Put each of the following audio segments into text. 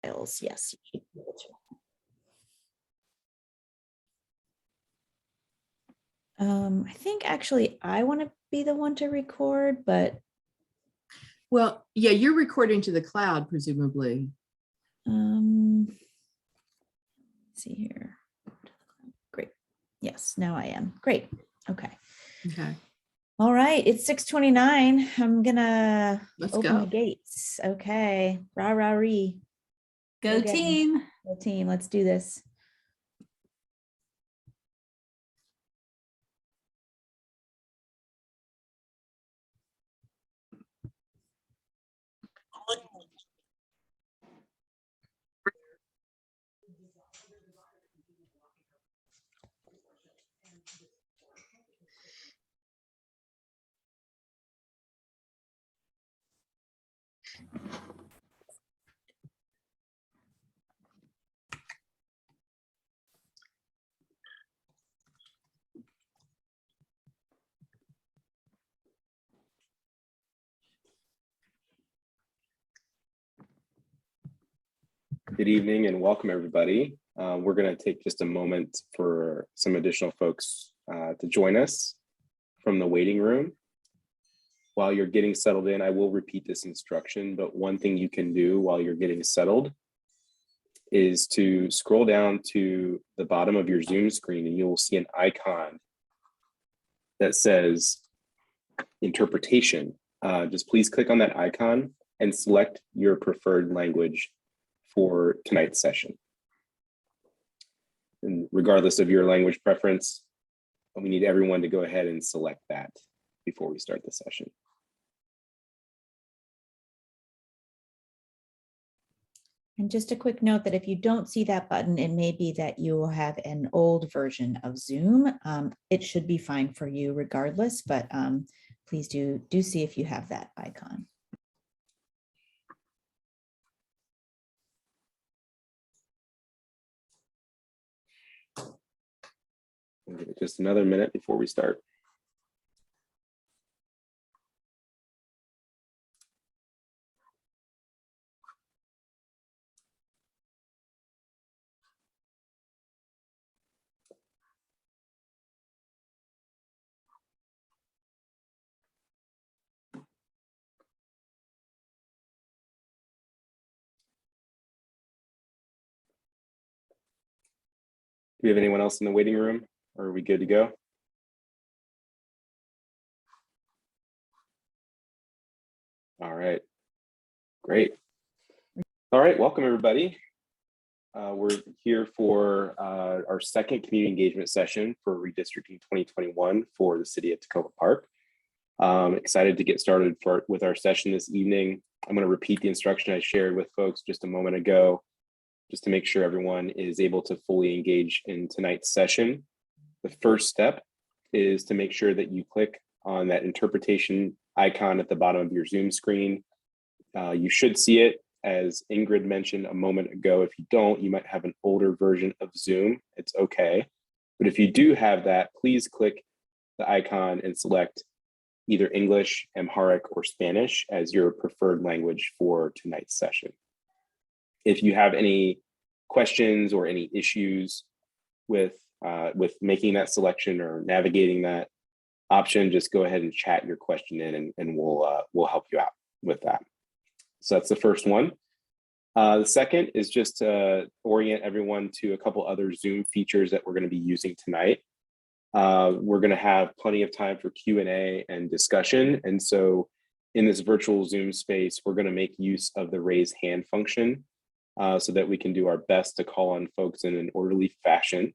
files. Yes. You should be able to. I think actually I want to be the one to record, but Well, yeah, you're recording to the cloud, presumably. let's see here. Great. Yes, now I am. Great. Okay. Okay. All right. It's 6:29. I'm gonna Let's open go. the gates. Okay. Rah, rah, ree. Go Okay. team. Go team. Let's do this. Good evening and welcome everybody. We're going to take just a moment for some additional folks to join us from the waiting room. While you're getting settled in, I will repeat this instruction, but one thing you can do while you're getting settled is to scroll down to the bottom of your Zoom screen and you'll see an icon that says interpretation. Just please click on that icon and select your preferred language for tonight's session. And regardless of your language preference, we need everyone to go ahead and select that before we start the session. And just a quick note that if you don't see that button, it may be that you will have an old version of Zoom. It should be fine for you regardless, but please do see if you have that icon. We'll give it just another minute before we start. Do we have anyone else in the waiting room, or are we good to go? All right, great. All right, welcome everybody. We're here for our second community engagement session for Redistricting 2021 for the city of Takoma Park. Excited to get started with our session this evening. I'm going to repeat the instruction I shared with folks just a moment ago, just to make sure everyone is able to fully engage in tonight's session. The first step is to make sure that you click on that interpretation icon at the bottom of your Zoom screen. You should see it, as Ingrid mentioned a moment ago. If you don't, you might have an older version of Zoom. It's okay. But if you do have that, please click the icon and select either English, Amharic, or Spanish as your preferred language for tonight's session. If you have any questions or any issues with making that selection or navigating that option, just go ahead and chat your question in and we'll help you out with that. So that's the first one. The second is just to orient everyone to a couple other Zoom features that we're going to be using tonight. We're going to have plenty of time for Q&A and discussion. And so in this virtual Zoom space, we're going to make use of the raise hand function so that we can do our best to call on folks in an orderly fashion.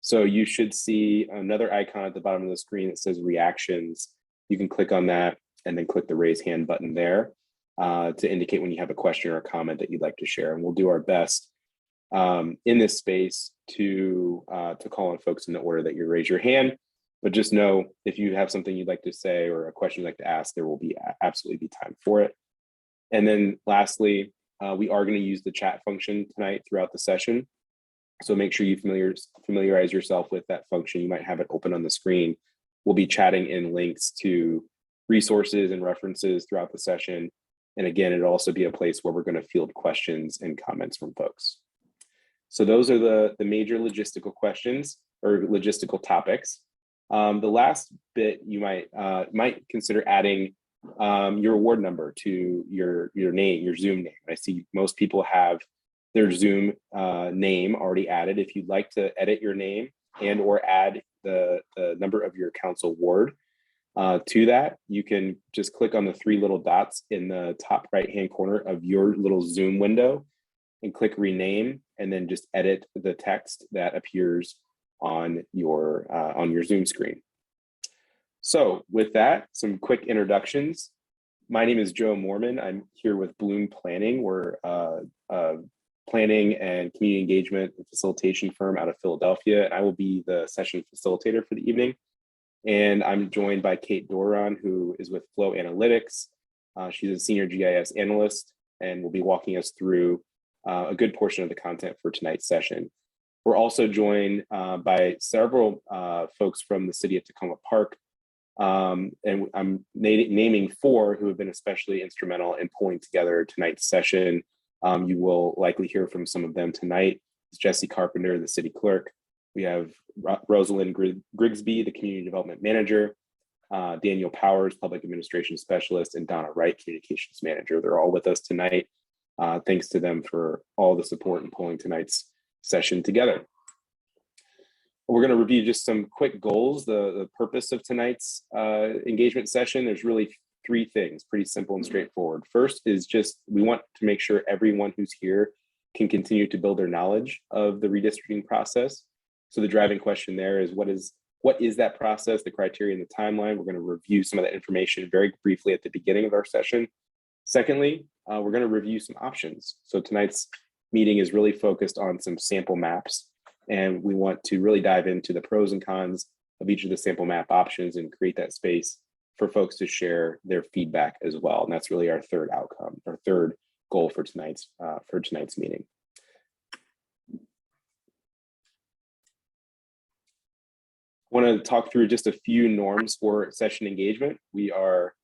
So you should see another icon at the bottom of the screen that says reactions. You can click on that and then click the raise hand button there to indicate when you have a question or a comment that you'd like to share. And we'll do our best in this space to call on folks in the order that you raise your hand. But just know, if you have something you'd like to say or a question you'd like to ask, there will be absolutely be time for it. And then lastly, we are going to use the chat function tonight throughout the session. So make sure you familiarize yourself with that function. You might have it open on the screen. We'll be chatting in links to resources and references throughout the session. And again, it'll also be a place where we're going to field questions and comments from folks. So those are the major logistical questions or logistical topics. The last bit you might consider adding your award number to your name, your Zoom name. I see most people have their Zoom name already added. If you'd like to edit your name and or add the number of your council ward to that, you can just click on the 3 little dots in the top right-hand corner of your little Zoom window and click rename, and then just edit the text that appears on your Zoom screen. So with that, some quick introductions. My name is Joe Mormon. I'm here with Bloom Planning. We're a planning and community engagement and facilitation firm out of Philadelphia. And I will be the session facilitator for the evening. And I'm joined by Kate Doron, who is with Flow Analytics. She's a senior GIS analyst and will be walking us through a good portion of the content for tonight's session. We're also joined by several folks from the city of Takoma Park. And I'm naming 4 who have been especially instrumental in pulling together tonight's session. You will likely hear from some of them tonight. It's Jesse Carpenter, the city clerk. We have Rosalind Grigsby, the community development manager, Daniel Powers, public administration specialist, and Donna Wright, communications manager. They're all with us tonight. Thanks to them for all the support in pulling tonight's session together. We're going to review just some quick goals. The purpose of tonight's engagement session, there's really 3 things, pretty simple and straightforward. First is just we want to make sure everyone who's here can continue to build their knowledge of the redistricting process. So the driving question there is what is that process, the criteria and the timeline. We're going to review some of that information very briefly at the beginning of our session. Secondly, we're going to review some options. So tonight's meeting is really focused on some sample maps, and we want to really dive into the pros and cons of each of the sample map options and create that space for folks to share their feedback as well. And that's really our third outcome, our third goal for tonight's meeting. I want to talk through just a few norms for session engagement. We are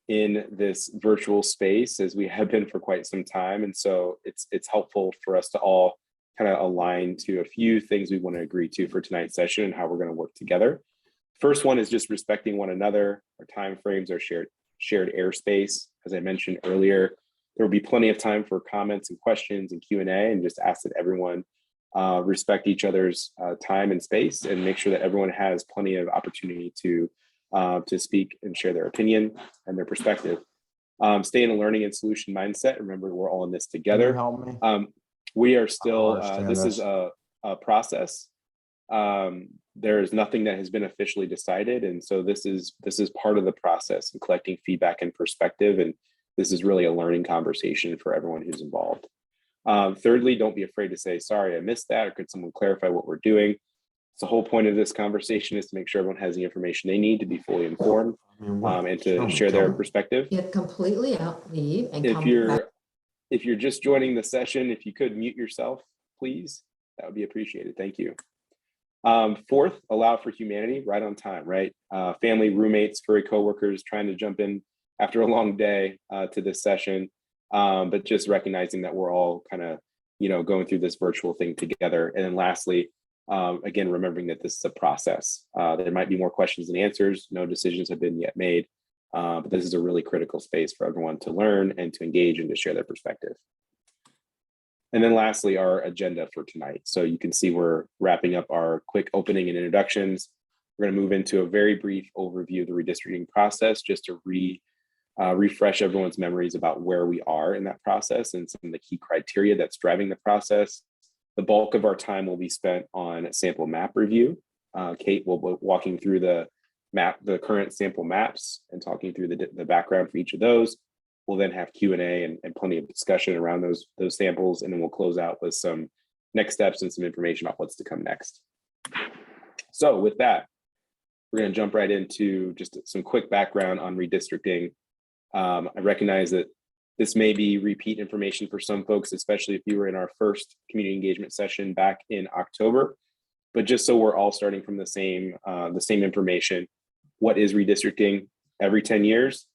in this virtual space as we have been for quite some time. And so it's helpful for us to all kind of align to a few things we want to agree to for tonight's session and how we're going to work together. First one is just respecting one another, our timeframes, our shared airspace. As I mentioned earlier, there will be plenty of time for comments and questions and Q&A, and just ask that everyone respect each other's time and space and make sure that everyone has plenty of opportunity to speak and share their opinion and their perspective. Stay in a learning and solution mindset. Remember, we're all in this together. Help me. We are still, this is a process. There is nothing that has been officially decided. And so this is part of the process and collecting feedback and perspective. And this is really a learning conversation for everyone who's involved. Thirdly, don't be afraid to say, sorry, I missed that, or could someone clarify what we're doing? So the whole point of this conversation is to make sure everyone has the information they need to be fully informed and to share their perspective. Get completely out, leave, and if you're just joining the session, if you could mute yourself, please, that would be appreciated. Thank you. Fourth, allow for humanity, right on time, right? Family, roommates, furry coworkers trying to jump in after a long day to this session, but just recognizing that we're all kind of, going through this virtual thing together. And then lastly, again, remembering that this is a process. There might be more questions than answers. No decisions have been yet made, but this is a really critical space for everyone to learn and to engage and to share their perspective. And then lastly, our agenda for tonight. So you can see we're wrapping up our quick opening and introductions. We're going to move into a very brief overview of the redistricting process, just to refresh everyone's memories about where we are in that process and some of the key criteria that's driving the process. The bulk of our time will be spent on sample map review. Kate will be walking through the current sample maps and talking through the background for each of those. We'll then have Q&A and plenty of discussion around those samples, and then we'll close out with some next steps and some information about what's to come next. So with that, we're going to jump right into just some quick background on redistricting. I recognize that this may be repeat information for some folks, especially if you were in our first community engagement session back in October. But just so we're all starting from the same information, what is redistricting? Every 10 years,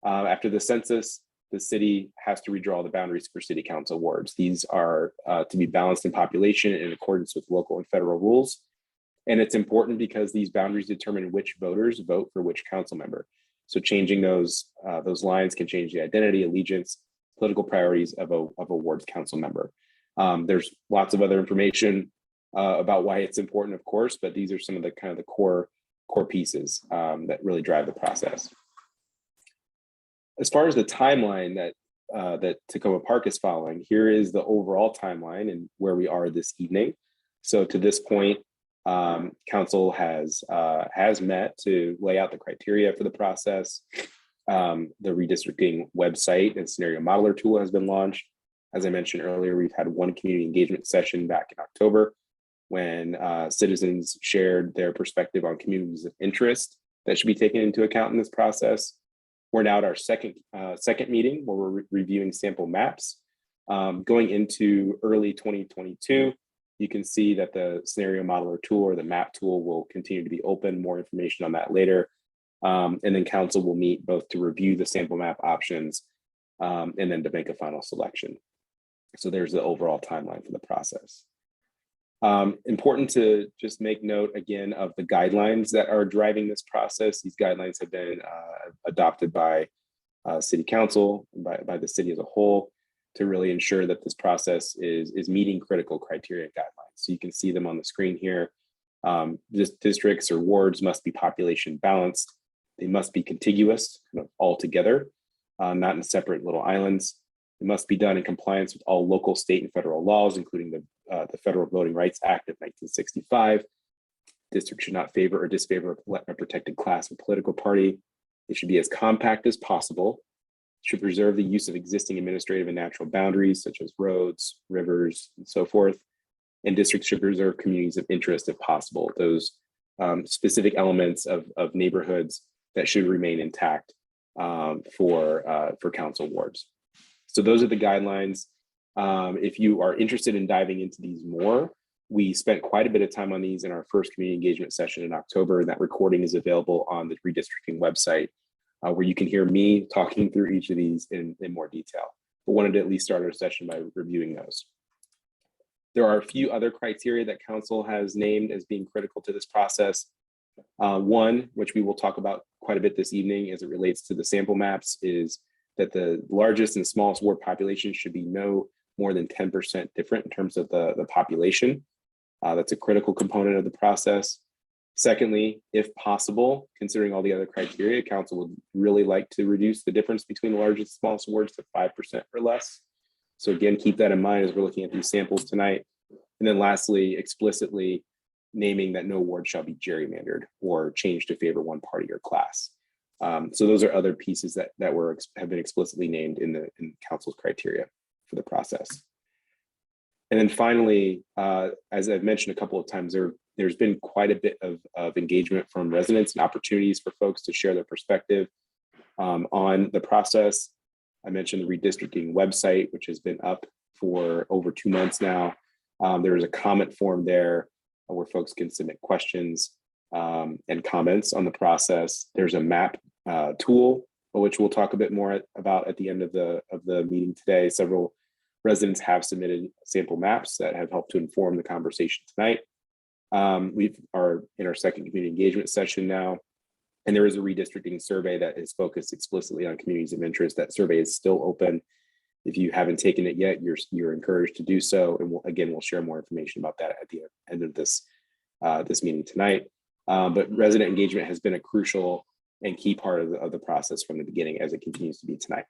after the census, the city has to redraw the boundaries for city council wards. These are to be balanced in population in accordance with local and federal rules. And it's important because these boundaries determine which voters vote for which council member. So changing those lines can change the identity, allegiance, political priorities of a ward's council member. There's lots of other information about why it's important, of course, but these are some of the kind of the core pieces that really drive the process. As far as the timeline that Takoma Park is following, here is the overall timeline and where we are this evening. So to this point, council has met to lay out the criteria for the process. The redistricting website and scenario modeler tool has been launched. As I mentioned earlier, we've had one community engagement session back in October when citizens shared their perspective on communities of interest that should be taken into account in this process. We're now at our second meeting where we're reviewing sample maps. Going into early 2022, you can see that the scenario modeler tool or the map tool will continue to be open. More information on that later. And then council will meet both to review the sample map options and then to make a final selection. So there's the overall timeline for the process. Important to just make note again of the guidelines that are driving this process. These guidelines have been adopted by city council, by the city as a whole, to really ensure that this process is meeting critical criteria guidelines. So you can see them on the screen here. Districts or wards must be population balanced. They must be contiguous, kind of all together, not in separate little islands. It must be done in compliance with all local, state, and federal laws, including the Federal Voting Rights Act of 1965. Districts should not favor or disfavor a protected class or political party. It should be as compact as possible. It should preserve the use of existing administrative and natural boundaries, such as roads, rivers, and so forth. And districts should preserve communities of interest if possible, those specific elements of neighborhoods that should remain intact for council wards. So those are the guidelines. If you are interested in diving into these more, we spent quite a bit of time on these in our first community engagement session in October, and that recording is available on the redistricting website, where you can hear me talking through each of these in more detail. But wanted to at least start our session by reviewing those. There are a few other criteria that council has named as being critical to this process. One, which we will talk about quite a bit this evening as it relates to the sample maps, is that the largest and smallest ward population should be no more than 10% different in terms of the population. That's a critical component of the process. Secondly, if possible, considering all the other criteria, council would really like to reduce the difference between the largest and smallest wards to 5% or less. So again, keep that in mind as we're looking at these samples tonight. And then lastly, explicitly naming that no ward shall be gerrymandered or changed to favor one party or class. So those are other pieces that have been explicitly named in council's criteria for the process. And then finally, as I've mentioned a couple of times, there's been quite a bit of engagement from residents and opportunities for folks to share their perspective on the process. I mentioned the redistricting website, which has been up for over 2 months now. There is a comment form there where folks can submit questions and comments on the process. There's a map tool, which we'll talk a bit more about at the end of the meeting today. Several residents have submitted sample maps that have helped to inform the conversation tonight. We are in our second community engagement session now, and there is a redistricting survey that is focused explicitly on communities of interest. That survey is still open. If you haven't taken it yet, you're encouraged to do so. And we'll share more information about that at the end of this meeting tonight. But resident engagement has been a crucial and key part of the process from the beginning, as it continues to be tonight.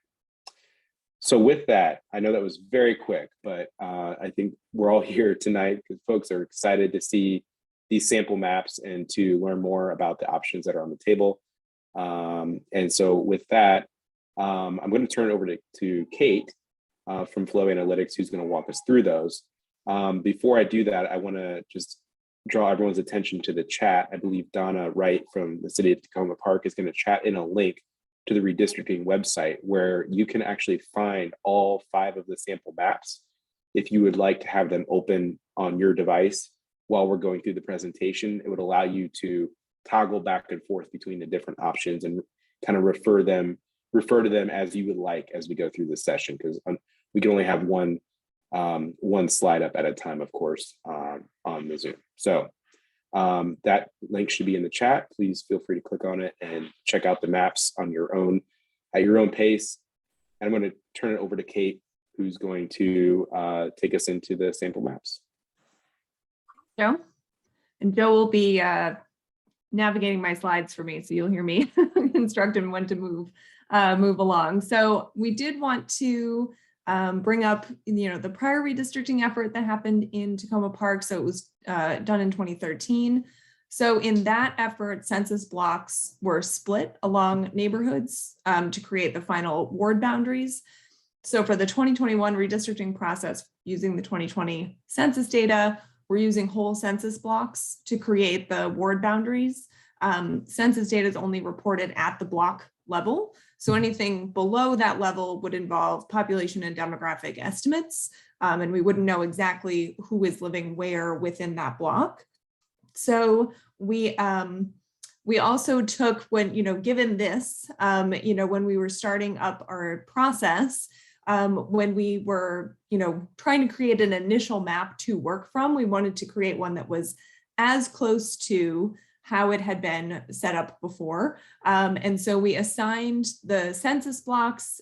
So with that, I know that was very quick, but I think we're all here tonight because folks are excited to see these sample maps and to learn more about the options that are on the table. And so with that, I'm going to turn it over to Kate from Flow Analytics, who's going to walk us through those. Before I do that, I want to just draw everyone's attention to the chat. I believe Donna Wright from the city of Takoma Park is going to chat in a link to the redistricting website where you can actually find all 5 of the sample maps if you would like to have them open on your device while we're going through the presentation. It would allow you to toggle back and forth between the different options and kind of refer them refer to them as you would like as we go through this session, because we can only have one slide up at a time, of course, on the Zoom. So that link should be in the chat. Please feel free to click on it and check out the maps on your own, at your own pace. And I'm going to turn it over to Kate, who's going to take us into the sample maps. Joe? And Joe will be navigating my slides for me, so you'll hear me instruct him when to move along. So we did want to bring up, the prior redistricting effort that happened in Takoma Park. So it was done in 2013. So in that effort, census blocks were split along neighborhoods to create the final ward boundaries. So for the 2021 redistricting process, using the 2020 census data, we're using whole census blocks to create the ward boundaries. Census data is only reported at the block level. So anything below that level would involve population and demographic estimates, and we wouldn't know exactly who is living where within that block. So we also took, when, given this, when we were starting up our process, when we were, trying to create an initial map to work from, we wanted to create one that was as close to how it had been set up before. And so we assigned the census blocks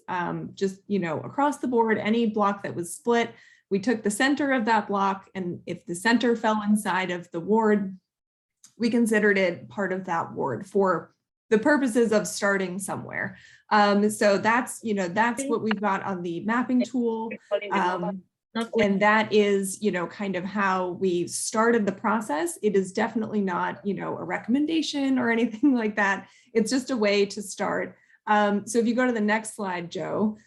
just, across the board, any block that was split. We took the center of that block, and if the center fell inside of the ward, we considered it part of that ward for the purposes of starting somewhere. So that's what we've got on the mapping tool. And that is, kind of how we started the process. It is definitely not, a recommendation or anything like that. It's just a way to start. So if you go to the next slide, Joe,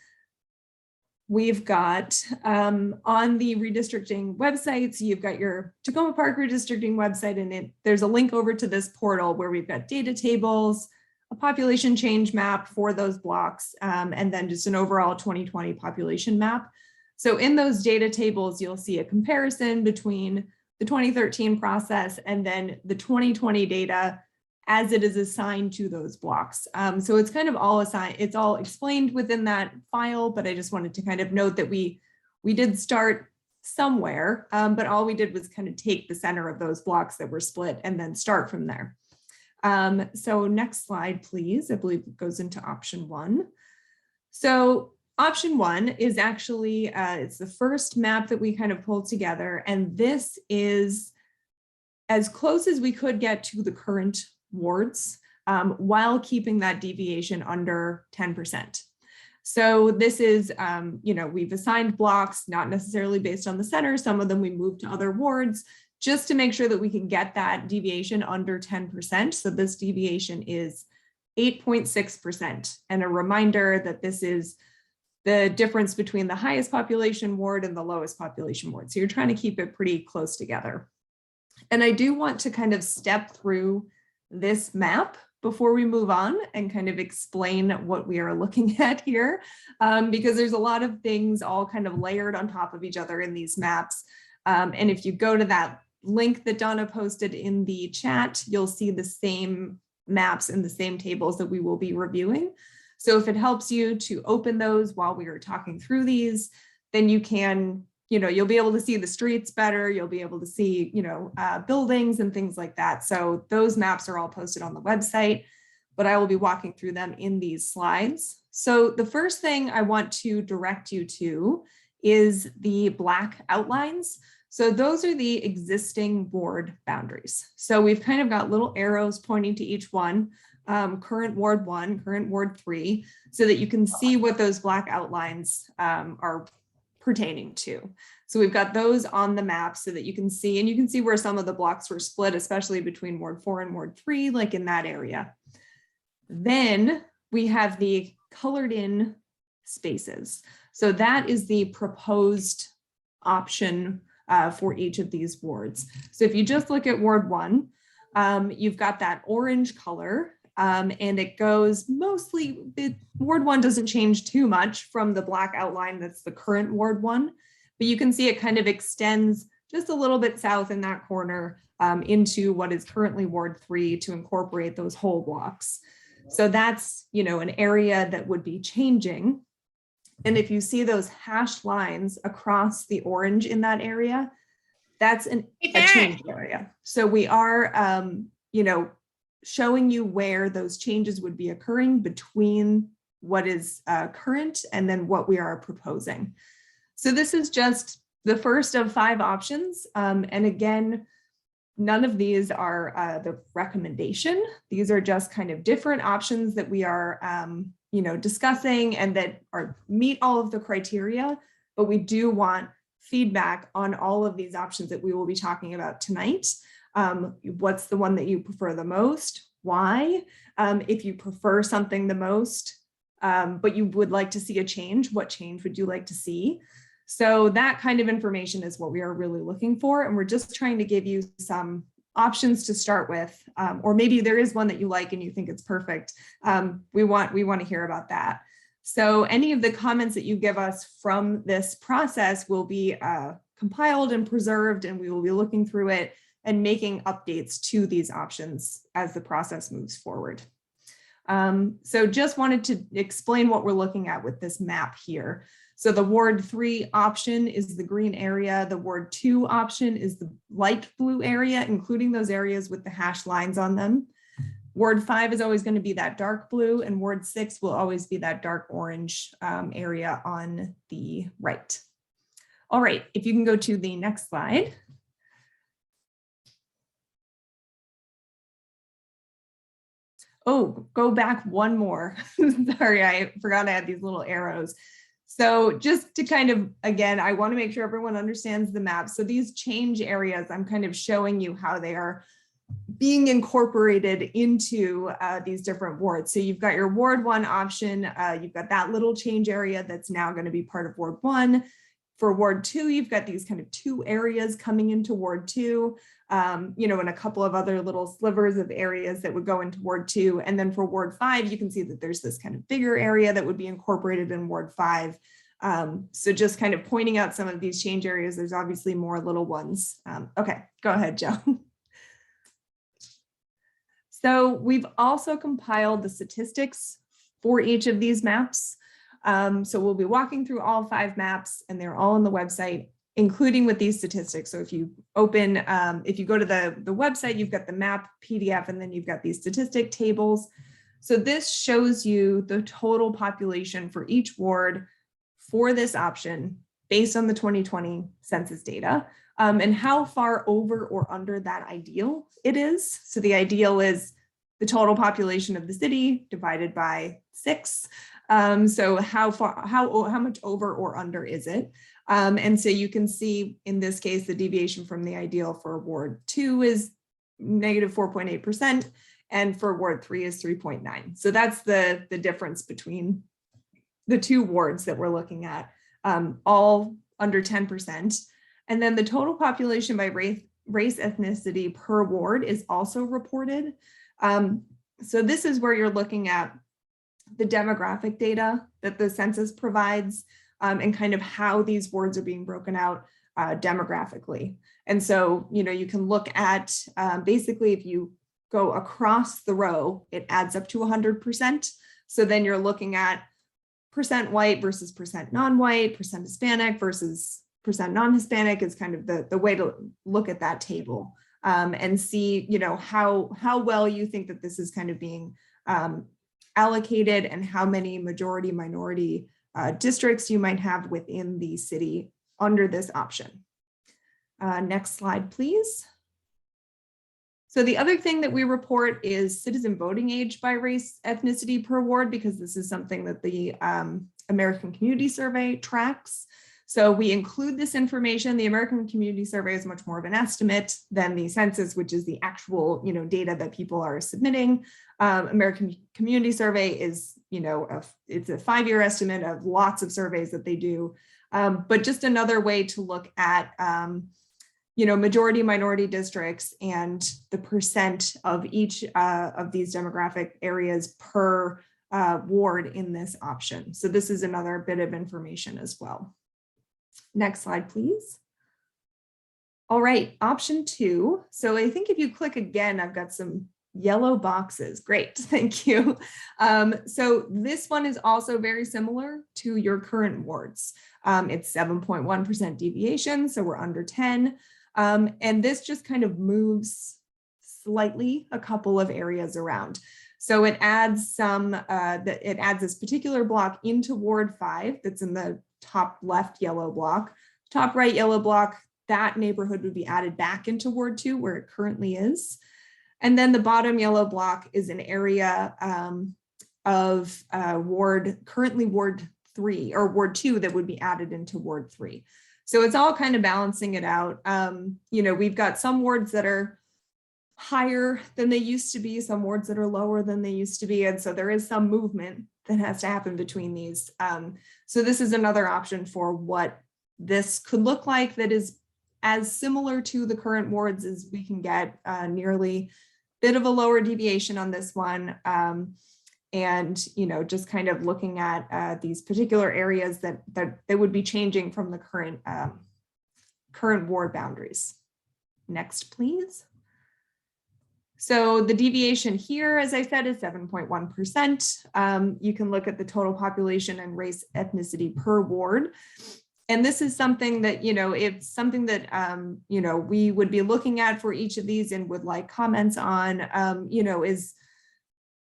we've got on the redistricting websites, you've got your Takoma Park redistricting website, and there's a link over to this portal where we've got data tables, a population change map for those blocks, and then just an overall 2020 population map. So in those data tables, you'll see a comparison between the 2013 process and then the 2020 data as it is assigned to those blocks. So it's kind of all assigned, it's all explained within that file, but I just wanted to kind of note that we did start somewhere, but all we did was kind of take the center of those blocks that were split and then start from there. So next slide, please. I believe it goes into option 1. So option 1 is actually, it's the first map that we kind of pulled together. And this is as close as we could get to the current wards while keeping that deviation under 10%. So this is, we've assigned blocks, not necessarily based on the center. Some of them we moved to other wards just to make sure that we can get that deviation under 10%. So this deviation is 8.6%. And a reminder that this is the difference between the highest population ward and the lowest population ward. So you're trying to keep it pretty close together. And I do want to kind of step through this map before we move on and kind of explain what we are looking at here, because there's a lot of things all kind of layered on top of each other in these maps. And if you go to that link that Donna posted in the chat, you'll see the same maps and the same tables that we will be reviewing. So if it helps you to open those while we are talking through these, then you can, you'll be able to see the streets better. You'll be able to see, buildings and things like that. So those maps are all posted on the website, but I will be walking through them in these slides. So the first thing I want to direct you to is the black outlines. So those are the existing ward boundaries. So we've kind of got little arrows pointing to each one. Current Ward 1, current Ward 3, so that you can see what those black outlines are pertaining to. So we've got those on the map so that you can see, and you can see where some of the blocks were split, especially between Ward 4 and Ward 3, like in that area. Then we have the colored in spaces. So that is the proposed option for each of these wards. So if you just look at Ward 1, you've got that orange color. And it goes mostly, Ward 1 doesn't change too much from the black outline that's the current Ward 1, but you can see it kind of extends just a little bit south in that corner into what is currently Ward 3 to incorporate those whole blocks. So that's, an area that would be changing. And if you see those hashed lines across the orange in that area, that's a change area. So we are, showing you where those changes would be occurring between what is current and then what we are proposing. So this is just the first of 5 options. And again, none of these are the recommendation. These are just kind of different options that we are, discussing and that meet all of the criteria, but we do want feedback on all of these options that we will be talking about tonight. What's the one that you prefer the most? Why? If you prefer something the most, but you would like to see a change, what change would you like to see? So that kind of information is what we are really looking for. And we're just trying to give you some options to start with, or maybe there is one that you like and you think it's perfect. We want to hear about that. So any of the comments that you give us from this process will be compiled and preserved, and we will be looking through it and making updates to these options as the process moves forward. So just wanted to explain what we're looking at with this map here. So the Ward 3 option is the green area. The Ward 2 option is the light blue area, including those areas with the hashed lines on them. Ward 5 is always going to be that dark blue, and Ward 6 will always be that dark orange area on the right. All right, if you can go to the next slide. Oh, go back one more. Sorry, I forgot I had these little arrows. So just to kind of, again, I want to make sure everyone understands the map. So these change areas, I'm kind of showing you how they are being incorporated into these different wards. So you've got your Ward 1 option. You've got that little change area that's now going to be part of Ward 1. For Ward 2, you've got these kind of 2 areas coming into Ward 2, and a couple of other little slivers of areas that would go into Ward 2. And then for Ward 5, you can see that there's this kind of bigger area that would be incorporated in Ward 5. So just kind of pointing out some of these change areas, there's obviously more little ones. Okay, go ahead, Joe. So we've also compiled the statistics for each of these maps. So we'll be walking through all 5 maps, and they're all on the website, including with these statistics. So if you open, if you go to the website, you've got the map PDF, and then you've got these statistic tables. So this shows you the total population for each ward for this option based on the 2020 census data, and how far over or under that ideal it is. So the ideal is the total population of the city divided by 6. So how much over or under is it? And so you can see in this case, the deviation from the ideal for Ward 2 is negative 4.8%, and for Ward 3 is 3.9. So that's the difference between the 2 wards that we're looking at, all under 10%. And then the total population by race ethnicity per ward is also reported. So this is where you're looking at the demographic data that the census provides, and kind of how these wards are being broken out demographically. And so, you can look at basically if you go across the row, it adds up to 100%. So then you're looking at percent white versus percent non-white, percent Hispanic versus percent non-Hispanic is kind of the way to look at that table, and see, how well you think that this is kind of being allocated, and how many majority minority districts you might have within the city under this option. Next slide, please. So the other thing that we report is citizen voting age by race ethnicity per ward, because this is something that the American Community Survey tracks. So we include this information. The American Community Survey is much more of an estimate than the census, which is the actual, data that people are submitting. American Community Survey is, it's a 5-year estimate of lots of surveys that they do, but just another way to look at, majority minority districts and the percent of each of these demographic areas per ward in this option. So this is another bit of information as well. Next slide, please. All right, option 2. So I think if you click again, I've got some yellow boxes. Great, thank you. So this one is also very similar to your current wards. It's 7.1% deviation, so we're under 10. And this just kind of moves slightly a couple of areas around. So it adds it adds this particular block into Ward 5 that's in the top left yellow block. Top right yellow block, that neighborhood would be added back into Ward 2 where it currently is. And then the bottom yellow block is an area of currently Ward 3 or Ward 2 that would be added into Ward 3. So it's all kind of balancing it out. We've got some wards that are higher than they used to be, some wards that are lower than they used to be. And so there is some movement that has to happen between these. So this is another option for what this could look like that is as similar to the current wards as we can get, nearly bit of a lower deviation on this one. And, just kind of looking at these particular areas that they would be changing from the current ward boundaries. Next, please. So the deviation here, as I said, is 7.1%. You can look at the total population and race ethnicity per ward. And this is something that, it's something that, we would be looking at for each of these and would like comments on, is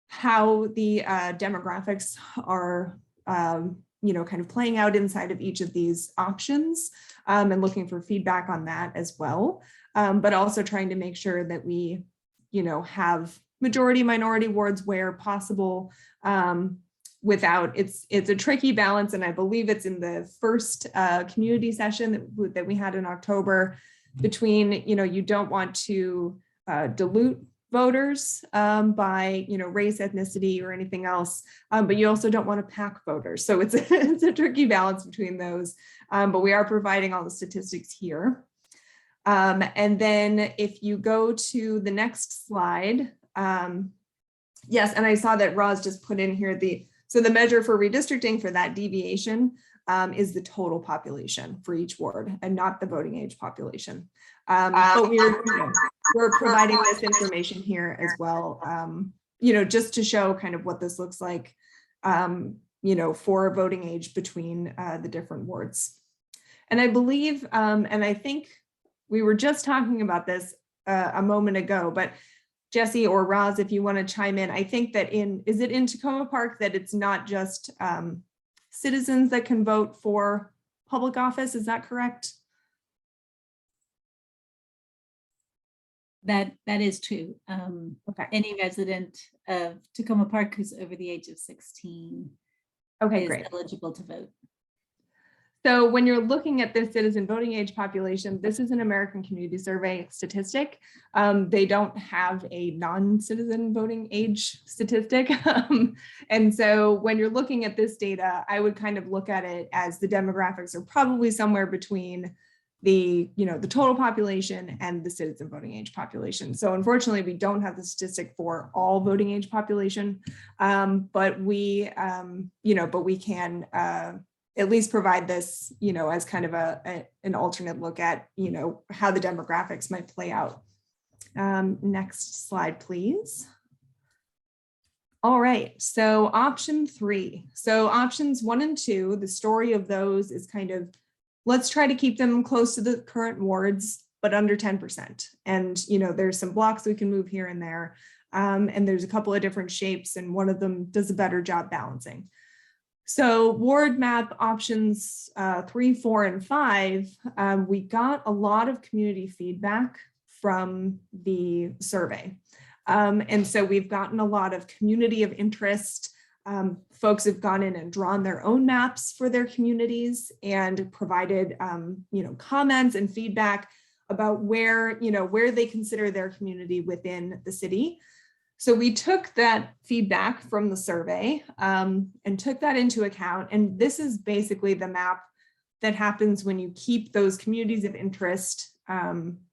how the demographics are, kind of playing out inside of each of these options, and looking for feedback on that as well. But also trying to make sure that we, have majority minority wards where possible, without it's a tricky balance. And I believe it's in the first community session that we had in October between, you don't want to dilute voters by, race, ethnicity, or anything else, but you also don't want to pack voters. So it's a tricky balance between those, but we are providing all the statistics here. And then if you go to the next slide, yes, and I saw that Roz just put in here so the measure for redistricting for that deviation is the total population for each ward and not the voting age population. But we're providing this information here as well, just to show kind of what this looks like, for voting age between the different wards. And I believe, and I think we were just talking about this a moment ago, but Jesse or Roz, if you want to chime in, I think that is it in Takoma Park that it's not just citizens that can vote for public office? Is that correct? That is true. Okay. Any resident of Takoma Park who's over the age of 16 Okay, is great. eligible to vote. So when you're looking at the citizen voting age population, this is an American Community Survey statistic. They don't have a non-citizen voting age statistic. And so when you're looking at this data, I would kind of look at it as the demographics are probably somewhere between the total population and the citizen voting age population. So unfortunately, we don't have the statistic for all voting age population, but we can at least provide this, as kind of an alternate look at, how the demographics might play out. Next slide, please. All right, so option 3. So options 1 and 2, the story of those is kind of, let's try to keep them close to the current wards, but under 10%. And, there's some blocks we can move here and there. And there's a couple of different shapes, and one of them does a better job balancing. So ward map options 3, 4, and 5, we got a lot of community feedback from the survey. And so we've gotten a lot of community of interest. Folks have gone in and drawn their own maps for their communities and provided comments and feedback about where they consider their community within the city. So we took that feedback from the survey and took that into account. And this is basically the map that happens when you keep those communities of interest,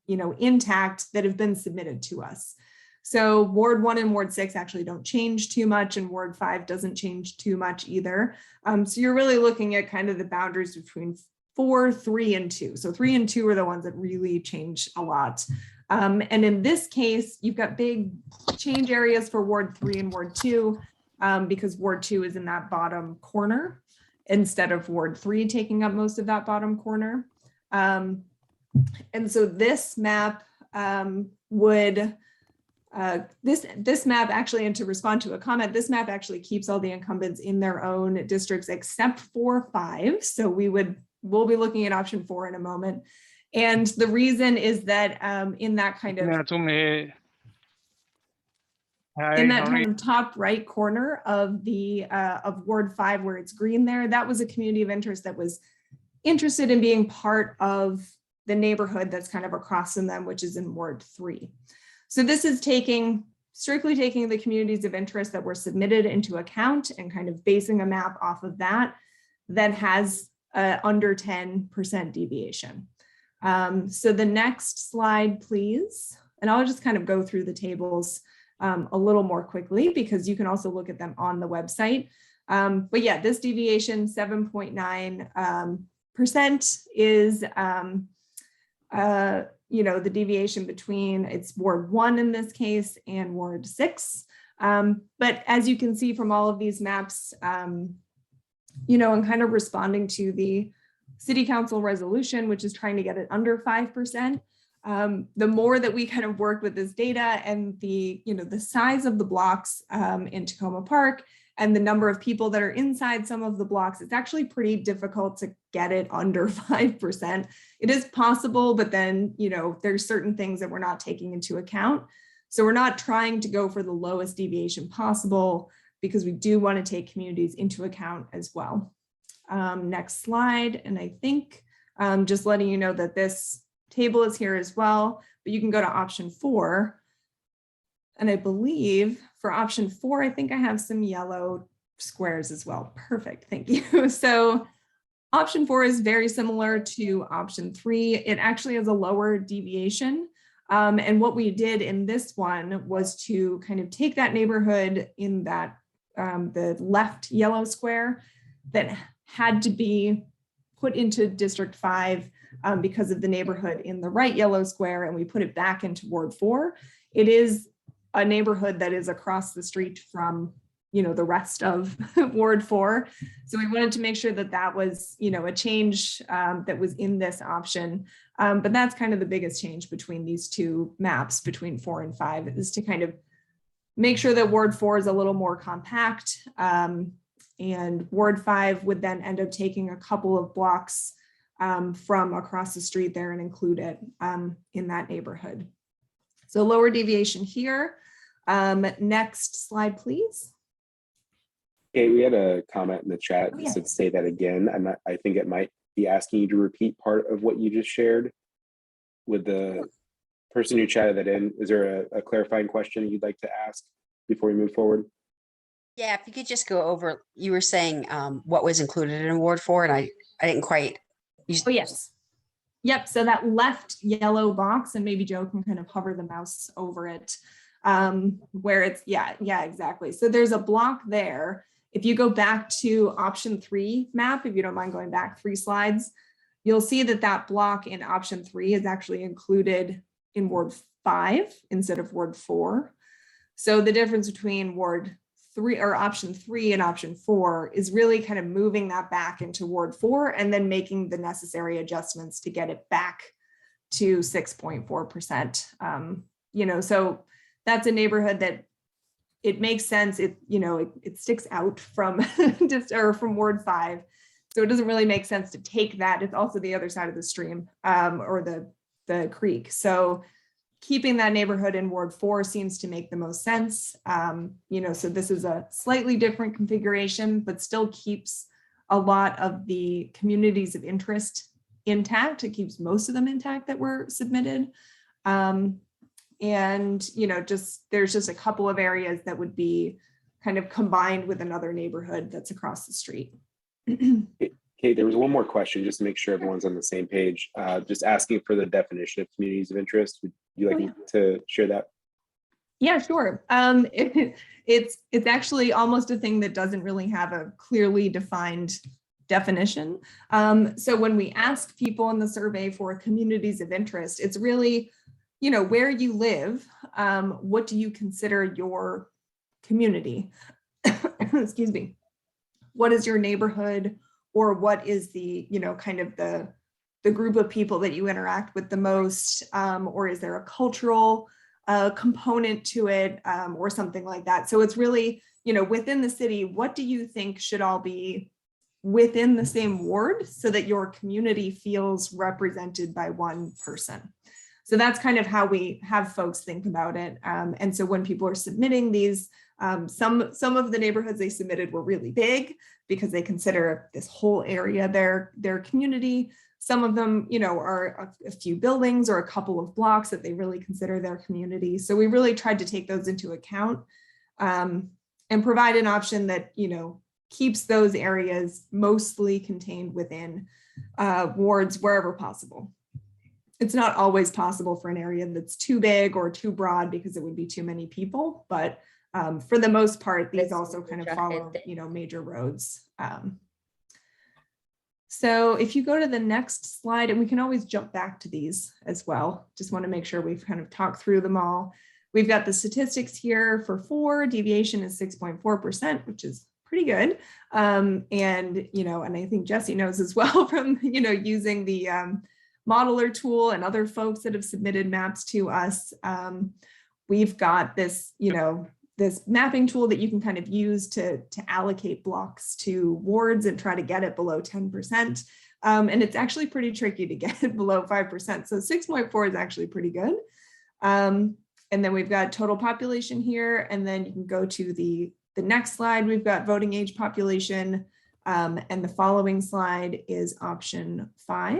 intact that have been submitted to us. So Ward 1 and Ward 6 actually don't change too much, and Ward 5 doesn't change too much either. So you're really looking at kind of the boundaries between 4, 3, and 2. So 3 and 2 are the ones that really change a lot. And in this case, you've got big change areas for Ward 3 and Ward 2 because Ward 2 is in that bottom corner instead of Ward 3 taking up most of that bottom corner. And so this map this map actually, and to respond to a comment, this map actually keeps all the incumbents in their own districts except for 5. So we'll be looking at option 4 in a moment. And the reason is that in that kind of top right corner of the of Ward 5 where it's green there, that was a community of interest that was interested in being part of the neighborhood that's kind of across from them, which is in Ward 3. So this is strictly taking the communities of interest that were submitted into account and kind of basing a map off of that has under 10% deviation. So the next slide, please. And I'll just kind of go through the tables a little more quickly because you can also look at them on the website. But yeah, this deviation 7.9% is the deviation between it's Ward 1 in this case and Ward 6. But as you can see from all of these maps, and kind of responding to the City Council resolution, which is trying to get it under 5%, the more that we kind of work with this data and the size of the blocks in Takoma Park and the number of people that are inside some of the blocks, it's actually pretty difficult to get it under 5%. It is possible, but then, there's certain things that we're not taking into account. So we're not trying to go for the lowest deviation possible because we do want to take communities into account as well. Next slide. And I think just letting you know that this table is here as well, but you can go to option 4. And I believe for option 4, I think I have some yellow squares as well. Perfect, thank you. So option 4 is very similar to option 3. It actually has a lower deviation. And what we did in this one was to kind of take that neighborhood in that the left yellow square that had to be put into District 5 because of the neighborhood in the right yellow square, and we put it back into Ward 4. It is a neighborhood that is across the street from, the rest of Ward 4. So we wanted to make sure that that was, a change that was in this option. But that's kind of the biggest change between these two maps, between 4 and 5, is to kind of make sure that Ward 4 is a little more compact. And Ward 5 would then end up taking a couple of blocks from across the street there and include it in that neighborhood. So lower deviation here. Next slide, please. Okay, we had a comment in the chat that said, say that again. I think it might be asking you to repeat part of what you just shared. With the person who chatted that in, is there a clarifying question you'd like to ask before we move forward? Yeah, if you could just go over, you were saying what was included in Ward 4, and I didn't quite. Oh, yes. Yep, so that left yellow box, and maybe Joe can kind of hover the mouse over it, where it's, yeah, exactly. So there's a block there. If you go back to option 3 map, if you don't mind going back 3 slides, you'll see that that block in option 3 is actually included in Ward 5 instead of Ward 4. So the difference between Ward 3 or option 3 and option 4 is really kind of moving that back into Ward 4 and then making the necessary adjustments to get it back to 6.4%. So that's a neighborhood that it makes sense. It sticks out from from Ward 5. So it doesn't really make sense to take that. It's also the other side of the stream or the creek. So keeping that neighborhood in Ward 4 seems to make the most sense. So this is a slightly different configuration, but still keeps a lot of the communities of interest intact. It keeps most of them intact that were submitted. There's just a couple of areas that would be kind of combined with another neighborhood that's across the street. Okay, there was one more question just to make sure everyone's on the same page. Just asking for the definition of communities of interest. Would you like me to share that? Yeah, sure. It's actually almost a thing that doesn't really have a clearly defined definition. So when we ask people in the survey for communities of interest, it's really where you live, what do you consider your community? Excuse me. What is your neighborhood, or what is the, kind of the group of people that you interact with the most, or is there a cultural component to it, or something like that? So it's really, within the city, what do you think should all be within the same ward so that your community feels represented by one person? So that's kind of how we have folks think about it. And so when people are submitting these, some of the neighborhoods they submitted were really big because they consider this whole area their community. Some of them, are a few buildings or a couple of blocks that they really consider their community. So we really tried to take those into account, and provide an option that, keeps those areas mostly contained within wards wherever possible. It's not always possible for an area that's too big or too broad because it would be too many people, but for the most part, these also kind of follow, major roads. So if you go to the next slide, and we can always jump back to these as well, just want to make sure we've kind of talked through them all. We've got the statistics here for 4, deviation is 6.4%, which is pretty good. And I think Jesse knows as well from, using the modeler tool and other folks that have submitted maps to us. We've got this, this mapping tool that you can kind of use to allocate blocks to wards and try to get it below 10%. And it's actually pretty tricky to get it below 5%. So 6.4 is actually pretty good. And then we've got total population here. And then you can go to the next slide. We've got voting age population. And the following slide is option 5.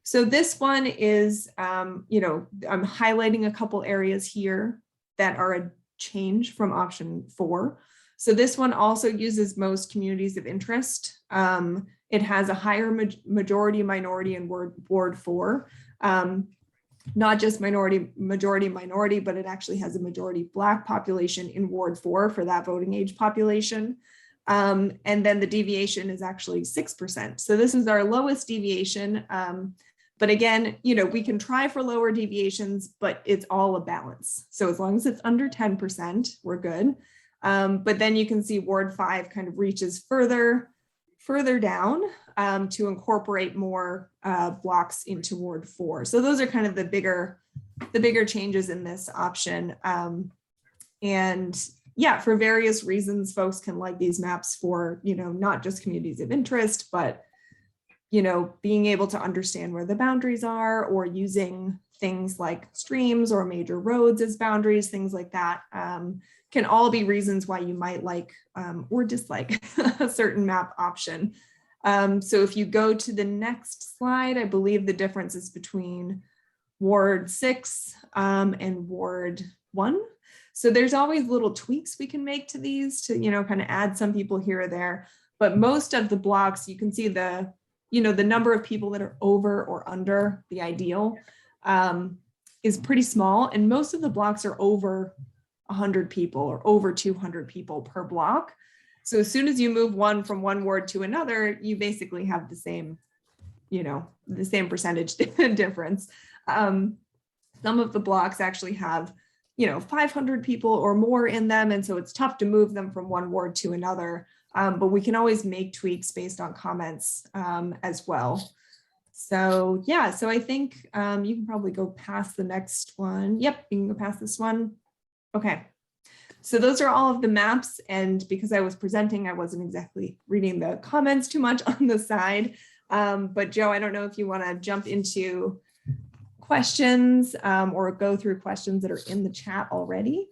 So this one is, I'm highlighting a couple areas here that are a change from option 4. So this one also uses most communities of interest. It has a higher majority minority in ward 4. Not just majority minority, but it actually has a majority Black population in ward 4 for that voting age population. And then the deviation is actually 6%. So this is our lowest deviation. But again, we can try for lower deviations, but it's all a balance. So as long as it's under 10%, we're good. But then you can see ward 5 kind of reaches further down to incorporate more blocks into ward 4. So those are kind of the bigger changes in this option. And yeah, for various reasons, folks can like these maps for, not just communities of interest, but being able to understand where the boundaries are, or using things like streams or major roads as boundaries, things like that, can all be reasons why you might like or dislike a certain map option. So if you go to the next slide, I believe the difference is between ward 6 and ward 1. So there's always little tweaks we can make to these to, kind of add some people here or there. But most of the blocks, you can see the number of people that are over or under the ideal is pretty small. And most of the blocks are over 100 people or over 200 people per block. So as soon as you move one from one ward to another, you basically have the same, the same percentage difference. Some of the blocks actually have, 500 people or more in them. And so it's tough to move them from one ward to another. But we can always make tweaks based on comments as well. So yeah, so I think you can probably go past the next one. Yep, you can go past this one. Okay, so those are all of the maps. And because I was presenting, I wasn't exactly reading the comments too much on the side. But Joe, I don't know if you want to jump into questions or go through questions that are in the chat already.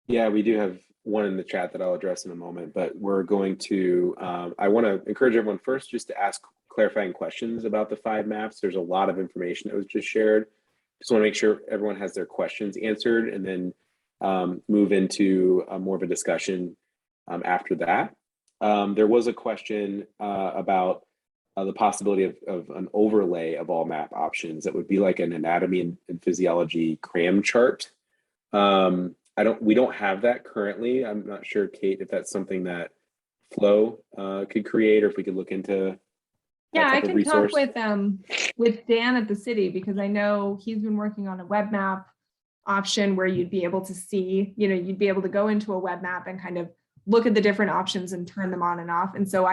Yeah, we do have one in the chat that I'll address in a moment, but we're going to, I want to encourage everyone first just to ask clarifying questions about the 5 maps. There's a lot of information that was just shared. Just want to make sure everyone has their questions answered, and then move into more of a discussion after that. There was a question about the possibility of an overlay of all map options that would be like an anatomy and physiology cram chart. We don't have that currently. I'm not sure, Kate, if that's something that Flo could create, or if we could look into Yeah, type I of can resource? talk with Dan at the city, because I know he's been working on a web map option where you'd be able to see, you'd be able to go into a web map and kind of look at the different options and turn them on and off. And so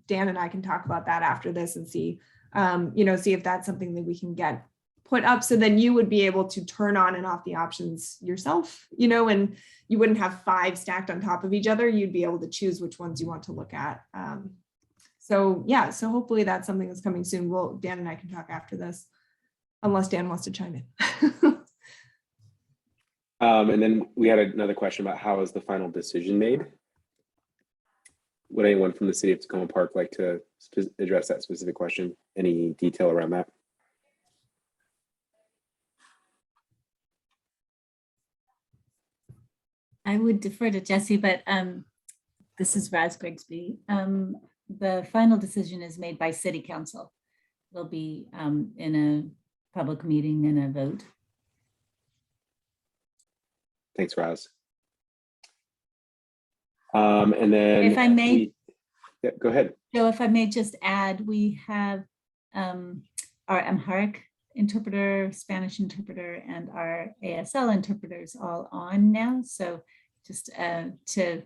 Dan and I can talk about that after this and see, see if that's something that we can get put up. So then you would be able to turn on and off the options yourself, and you wouldn't have 5 stacked on top of each other. You'd be able to choose which ones you want to look at. So yeah, so hopefully that's something that's coming soon. Dan and I can talk after this, unless Dan wants to chime in. And then we had another question about how is the final decision made? Would anyone from the city of Takoma Park like to address that specific question? Any detail around that? I would defer to Jesse, but this is Raz Grigsby. The final decision is made by City Council. It'll be in a public meeting and a vote. Thanks, Raz. And then If I may, yeah, go ahead. Joe, if I may just add, we have our Amharic interpreter, Spanish interpreter, and our ASL interpreters all on now. So just to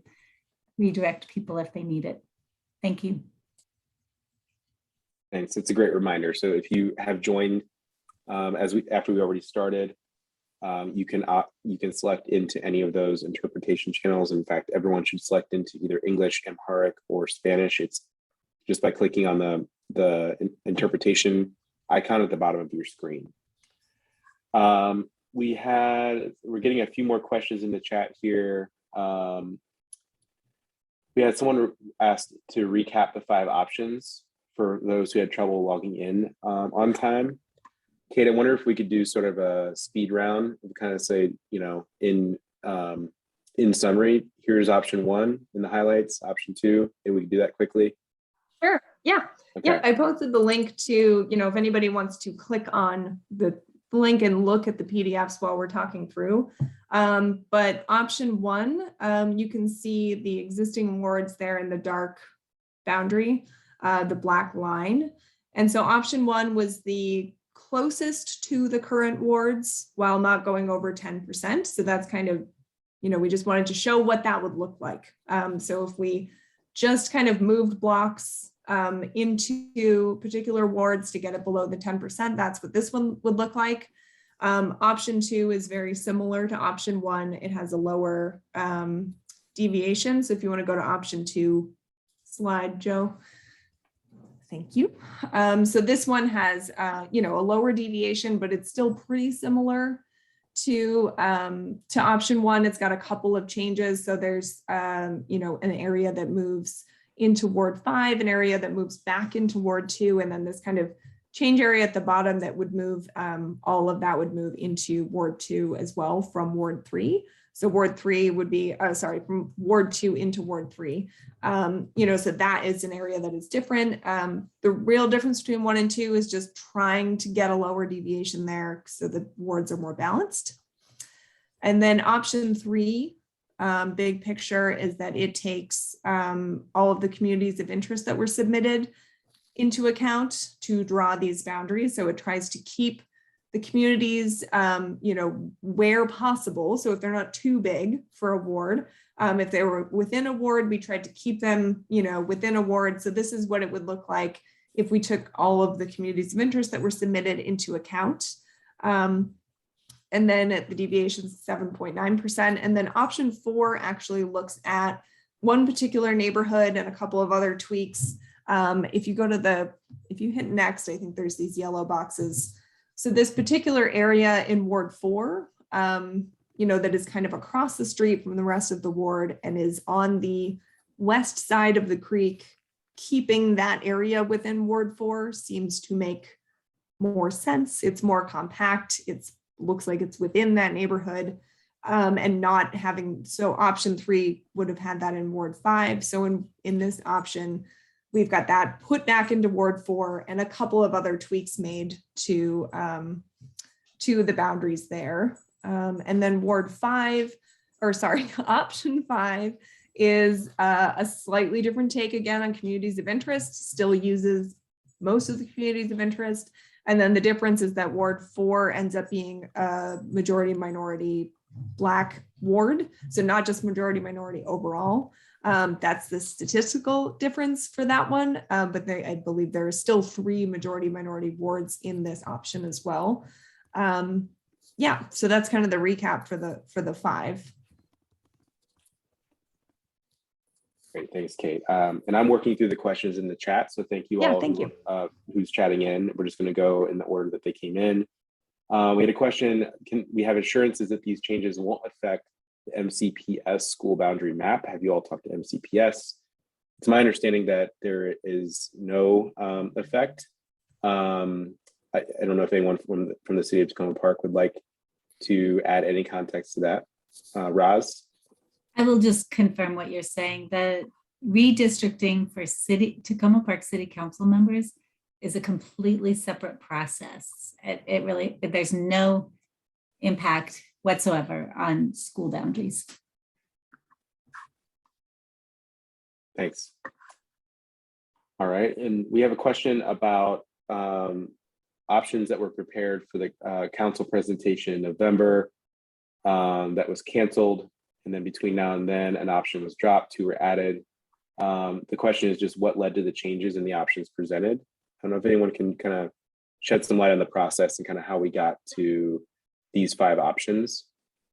redirect people if they need it. Thank you. Thanks. It's a great reminder. So if you have joined after we already started, you can select into any of those interpretation channels. In fact, everyone should select into either English, Amharic, or Spanish. It's just by clicking on the interpretation icon at the bottom of your screen. We're getting a few more questions in the chat here. We had someone asked to recap the 5 options for those who had trouble logging in on time. Kate, I wonder if we could do sort of a speed round and kind of say, in summary, here's option 1 in the highlights, option 2, and we can do that quickly. Sure. Yeah. Okay. Yeah. I posted the link to, if anybody wants to click on the link and look at the PDFs while we're talking through. But option 1, you can see the existing wards there in the dark boundary, the black line. And so option 1 was the closest to the current wards while not going over 10%. So that's kind of, we just wanted to show what that would look like. So if we just kind of moved blocks into particular wards to get it below the 10%, that's what this one would look like. Option 2 is very similar to option 1. It has a lower deviation. So if you want to go to option 2 slide, Joe. Thank you. So this one has, a lower deviation, but it's still pretty similar to option 1. It's got a couple of changes. So there's, an area that moves into Ward 5, an area that moves back into Ward 2, and then this kind of change area at the bottom that would move, all of that would move into Ward 2 as well from Ward 3. So Ward 3 would be, from Ward 2 into Ward 3. So that is an area that is different. The real difference between 1 and 2 is just trying to get a lower deviation there so the wards are more balanced. And then option 3, big picture, is that it takes all of the communities of interest that were submitted into account to draw these boundaries. So it tries to keep the communities, where possible. So if they're not too big for a ward, if they were within a ward, we tried to keep them, within a ward. So this is what it would look like if we took all of the communities of interest that were submitted into account. And then at the deviation 7.9%. And then option 4 actually looks at one particular neighborhood and a couple of other tweaks. If you hit next, I think there's these yellow boxes. So this particular area in Ward 4, that is kind of across the street from the rest of the ward and is on the west side of the creek, keeping that area within Ward 4 seems to make more sense. It's more compact. It looks like it's within that neighborhood, and not having, so option 3 would have had that in Ward 5. So in this option, we've got that put back into Ward 4 and a couple of other tweaks made to the boundaries there. And then option 5 is a slightly different take again on communities of interest, still uses most of the communities of interest. And then the difference is that Ward 4 ends up being a majority minority Black ward. So not just majority minority overall. That's the statistical difference for that one. But I believe there are still 3 majority minority wards in this option as well. Yeah, so that's kind of the recap for the 5. Great, thanks, Kate. And I'm working through the questions in the chat, so thank you Yeah, all thank you. Who's chatting in. We're just going to go in the order that they came in. We had a question, can we have assurances that these changes won't affect the MCPS school boundary map? Have you all talked to MCPS? It's my understanding that there is no effect. I don't know if anyone from the city of Takoma Park would like to add any context to that. Roz? I will just confirm what you're saying. The redistricting for Takoma Park City Council members is a completely separate process. It really, there's no impact whatsoever on school boundaries. Thanks. All right, and we have a question about options that were prepared for the council presentation in November that was canceled. And then between now and then, an option was dropped, 2 were added. The question is just what led to the changes in the options presented? I don't know if anyone can kind of shed some light on the process and kind of how we got to these 5 options.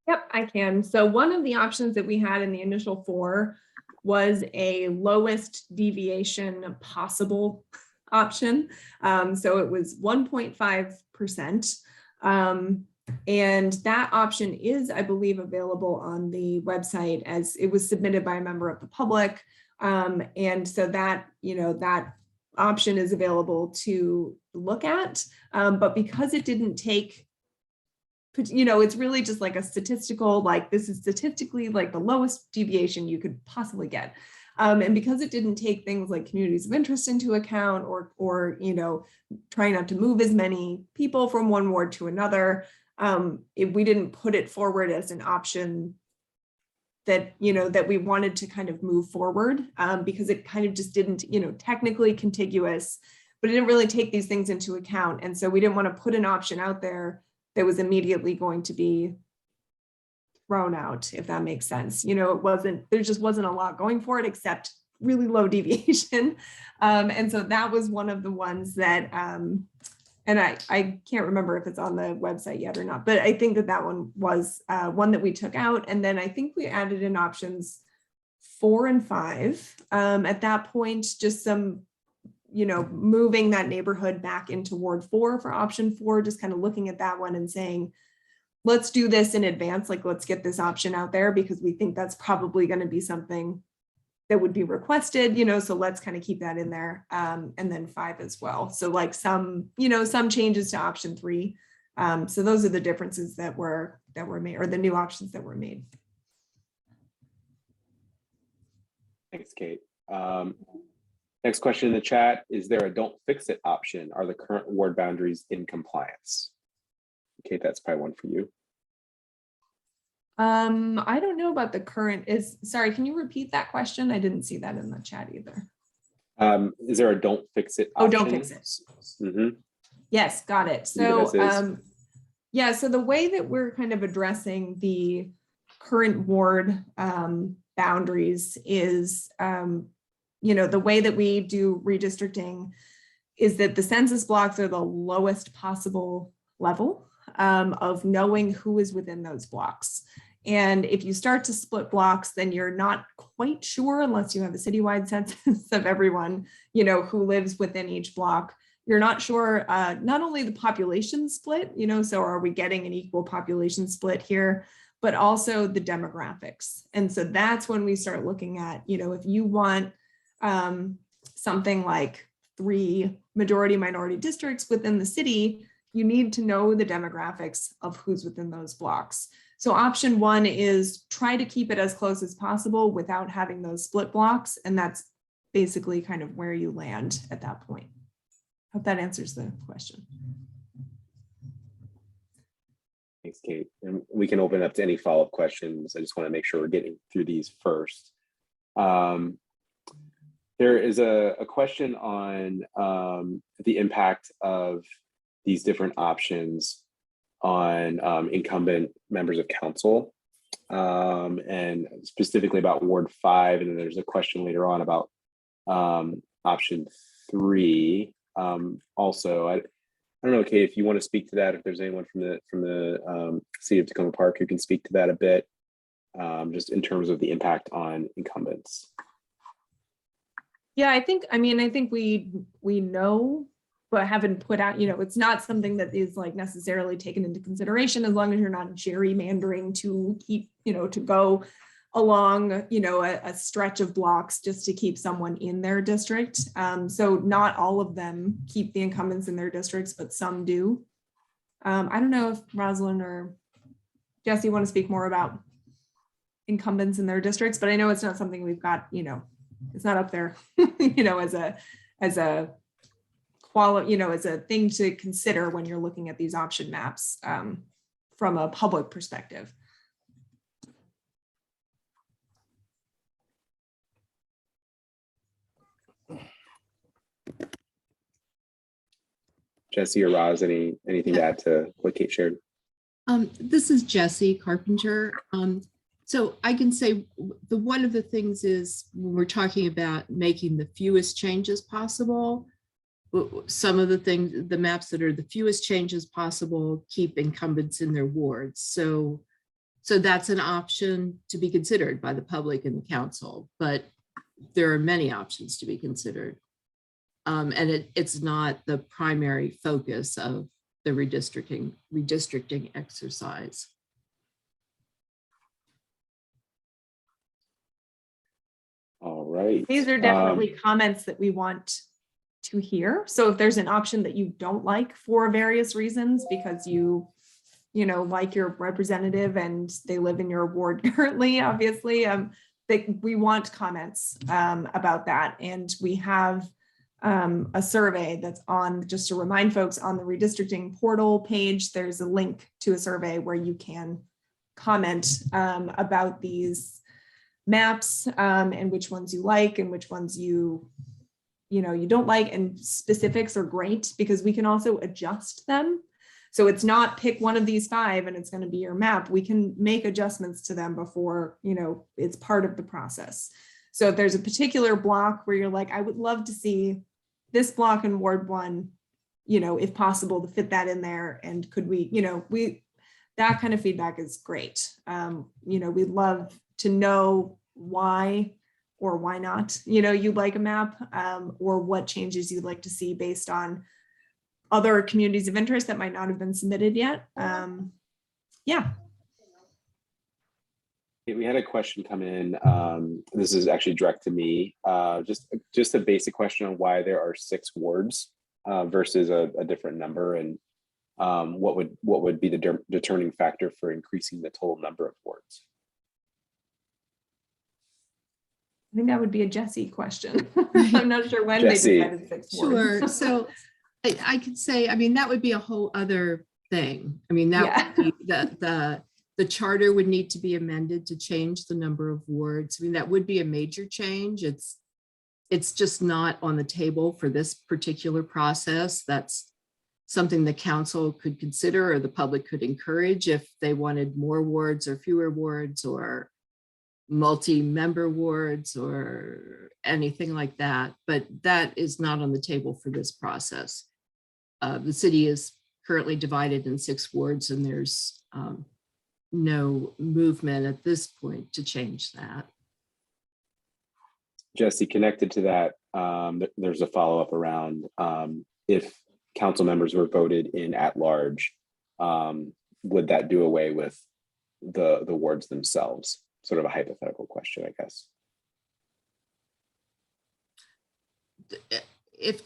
Yep, I can. So one of the options that we had in the initial 4 was a lowest deviation possible option. So it was 1.5%. And that option is, I believe, available on the website as it was submitted by a member of the public. And so that, that option is available to look at. But because it didn't take, it's really just like a statistical, like this is statistically like the lowest deviation you could possibly get. And because it didn't take things like communities of interest into account or trying not to move as many people from one ward to another, we didn't put it forward as an option that, that we wanted to kind of move forward because it kind of just didn't, technically contiguous, but it didn't really take these things into account. And so we didn't want to put an option out there that was immediately going to be thrown out, if that makes sense. There just wasn't a lot going for it except really low deviation. And so that was one of the ones that, and I can't remember if it's on the website yet or not, but I think that one was one that we took out. And then I think we added in options 4 and 5. At that point, just some, moving that neighborhood back into Ward 4 for option 4, just kind of looking at that one and saying, let's do this in advance. Like, let's get this option out there because we think that's probably going to be something that would be requested, so let's kind of keep that in there. And then 5 as well. So like some changes to option 3. So those are the differences that were made, or the new options that were made. Thanks, Kate. Next question in the chat, is there a don't fix it option? Are the current ward boundaries in compliance? Kate, that's probably one for you. I don't know about the current sorry, can you repeat that question? I didn't see that in the chat either. Is there a don't fix it Oh, option? don't fix it. Mm-hmm. Yes, got it. So yeah, so the way that we're kind of addressing the current ward boundaries is, the way that we do redistricting is that the census blocks are the lowest possible level of knowing who is within those blocks. And if you start to split blocks, then you're not quite sure, unless you have a citywide census of everyone, who lives within each block. You're not sure, not only the population split, so are we getting an equal population split here, but also the demographics. And so that's when we start looking at, if you want something like 3 majority minority districts within the city, you need to know the demographics of who's within those blocks. So option 1 is try to keep it as close as possible without having those split blocks. And that's basically kind of where you land at that point. Hope that answers the question. Thanks, Kate. And we can open up to any follow-up questions. I just want to make sure we're getting through these first. There is a question on the impact of these different options on incumbent members of council, and specifically about Ward 5. And then there's a question later on about option 3. Also, I don't know, Kate, if you want to speak to that, if there's anyone from the city of Takoma Park who can speak to that a bit, just in terms of the impact on incumbents. Yeah, I think we know, but haven't put out, it's not something that is like necessarily taken into consideration, as long as you're not gerrymandering to keep, to go along, a stretch of blocks just to keep someone in their district. So not all of them keep the incumbents in their districts, but some do. I don't know if Rosalind or Jesse want to speak more about incumbents in their districts, but I know it's not something we've got, it's not up there, as a quality, as a thing to consider when you're looking at these option maps from a public perspective. Jesse or Roz, anything to add to what Kate shared? This is Jesse Carpenter. So I can say one of the things is when we're talking about making the fewest changes possible, some of the maps that are the fewest changes possible keep incumbents in their wards. So that's an option to be considered by the public and the council, but there are many options to be considered. And it's not the primary focus of the redistricting exercise. All right. These are definitely comments that we want to hear. So if there's an option that you don't like for various reasons, because you like your representative and they live in your ward currently, obviously, we want comments about that. And we have a survey that's on, just to remind folks, on the redistricting portal page, there's a link to a survey where you can comment about these maps and which ones you like and which ones you don't like, and specifics are great because we can also adjust them. So it's not pick one of these 5 and it's going to be your map. We can make adjustments to them before, it's part of the process. So if there's a particular block where you're like, I would love to see this block in Ward 1, if possible, to fit that in there. And could we, that kind of feedback is great. We'd love to know why or why not, you'd like a map, or what changes you'd like to see based on other communities of interest that might not have been submitted yet. Yeah. We had a question come in. This is actually direct to me. Just a basic question on why there are 6 wards versus a different number, and what would be the determining factor for increasing the total number of wards? I think that would be a Jesse question. I'm not sure when Jesse. they decided 6 wards. Sure. So I could say, that would be a whole other thing. That would be the charter would need to be amended to change the number of wards. That would be a major change. It's just not on the table for this particular process. That's something the council could consider, or the public could encourage if they wanted more wards or fewer wards, or multi-member wards or anything like that. But that is not on the table for this process. The city is currently divided in 6 wards, and there's no movement at this point to change that. Jesse, connected to that, there's a follow-up around if council members were voted in at large, would that do away with the wards themselves? Sort of a hypothetical question, I guess. If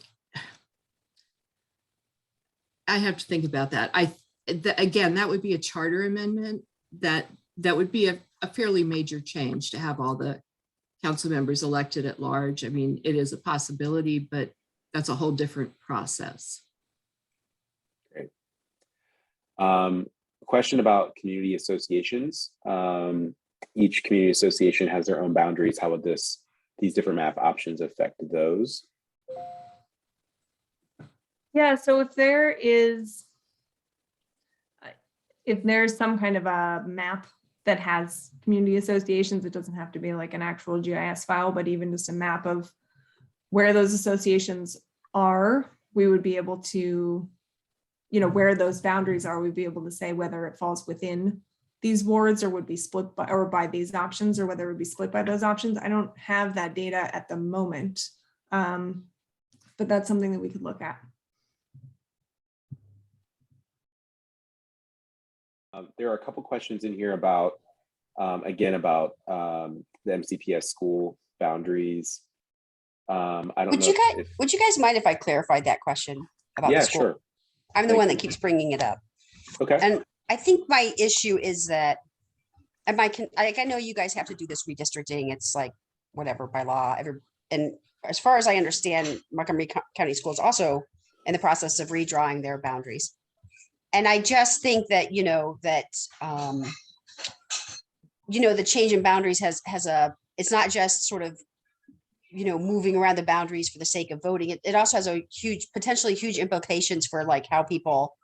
I have to think about that, again, that would be a charter amendment. That would be a fairly major change to have all the council members elected at large. It is a possibility, but that's a whole different process. Great. Question about community associations. Each community association has their own boundaries. How would this these different map options affect those? Yeah, so if there's some kind of a map that has community associations, it doesn't have to be like an actual GIS file, but even just a map of where those associations are, we would be able to, where those boundaries are, we'd be able to say whether it falls within these wards or would be split by these options, or whether it would be split by those options. I don't have that data at the moment, but that's something that we could look at. There are a couple questions in here about, again, about the MCPS school boundaries. I don't Would know would you guys mind if I clarified that question about yeah, the school? sure. I'm the Thank one you. that keeps bringing it up. Okay. And I think my issue is that, and I know you guys have to do this redistricting. It's like whatever by law. And as far as I understand, Montgomery County Schools also in the process of redrawing their boundaries. And I just think that, the change in boundaries it's not just sort of, moving around the boundaries for the sake of voting. It also has potentially huge implications for like how people,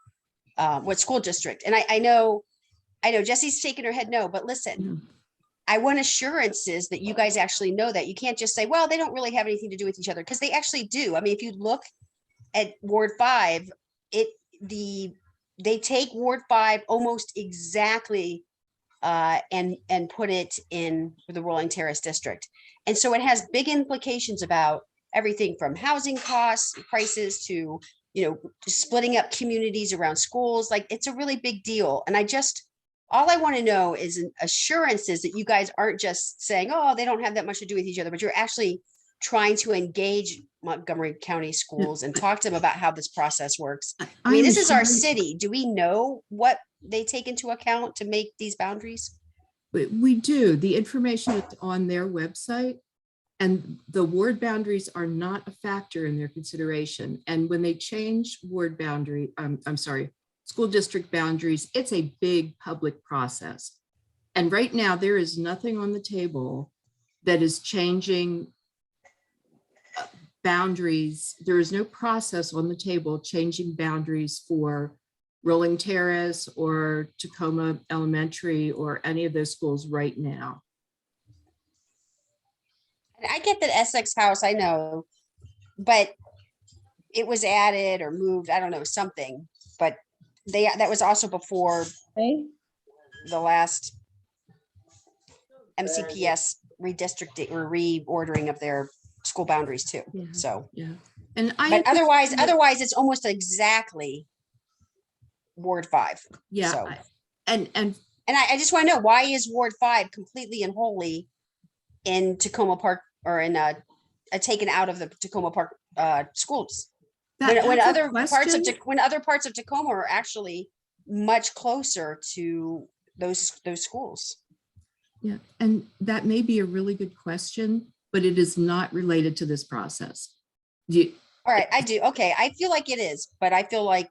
what school district. And I know Jesse's shaking her head no, but listen, I want assurances that you guys actually know that. You can't just say, well, they don't really have anything to do with each other, because they actually do. I mean, if you look at Ward 5, they take Ward 5 almost exactly and put it in the Rolling Terrace district. And so it has big implications about everything from housing costs, prices to, splitting up communities around schools. Like, it's a really big deal. And all I want to know is an assurances that you guys aren't just saying, oh, they don't have that much to do with each other, but you're actually trying to engage Montgomery County schools and talk to them about how this process works. I mean, this is our city. Do we know what they take into account to make these boundaries? We do. The information is on their website, and the ward boundaries are not a factor in their consideration. And when they change ward boundary, school district boundaries, it's a big public process. And right now there is nothing on the table that is changing boundaries. There is no process on the table changing boundaries for Rolling Terrace or Takoma Elementary or any of those schools right now. And I get that Essex House, I know, but it was added or moved, I don't know, something, but that was also before the last MCPS redistricting or reordering of their school boundaries too. Yeah. So, yeah. And otherwise it's almost exactly Ward 5. Yeah. So, and I just want to know, why is Ward 5 completely and wholly in Takoma Park, or in taken out of the Takoma Park schools? When other parts of Takoma are actually much closer to those schools. Yeah, and that may be a really good question, but it is not related to this process. All right, I do. Okay, I feel like it is, but I feel like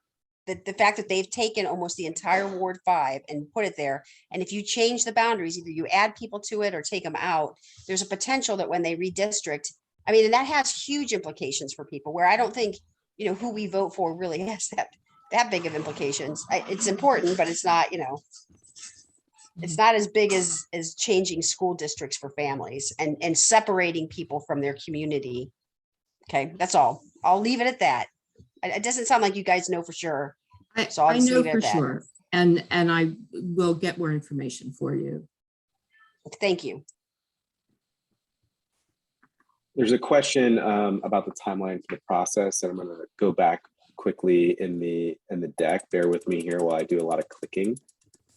the fact that they've taken almost the entire Ward 5 and put it there, and if you change the boundaries, either you add people to it or take them out, there's a potential that when they redistrict, I mean, and that has huge implications for people, where I don't think, who we vote for really has that big of implications. It's important, but it's not, it's not as big as changing school districts for families and separating people from their community. Okay, that's all. I'll leave it at that. It doesn't sound like you guys know for sure. So I'll just I know leave it for at that. sure. And I will get more information for you. Thank you. There's a question about the timeline for the process, and I'm going to go back quickly in the deck. Bear with me here while I do a lot of clicking.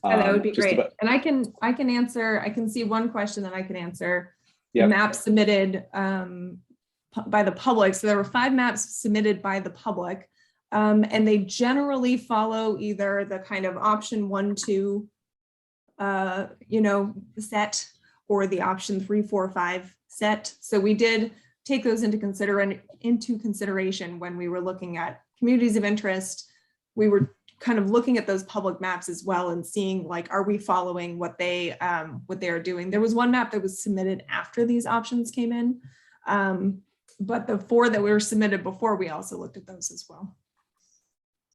Yeah, that would be great. And I can answer. I can see one question that I can answer. Yep. The map submitted by the public. So there were 5 maps submitted by the public, and they generally follow either the kind of option 1, 2, set, or the option 3, 4, 5 set. So we did take those into consideration when we were looking at communities of interest. We were kind of looking at those public maps as well and seeing like, are we following what they are doing? There was one map that was submitted after these options came in. But the 4 that were submitted before, we also looked at those as well.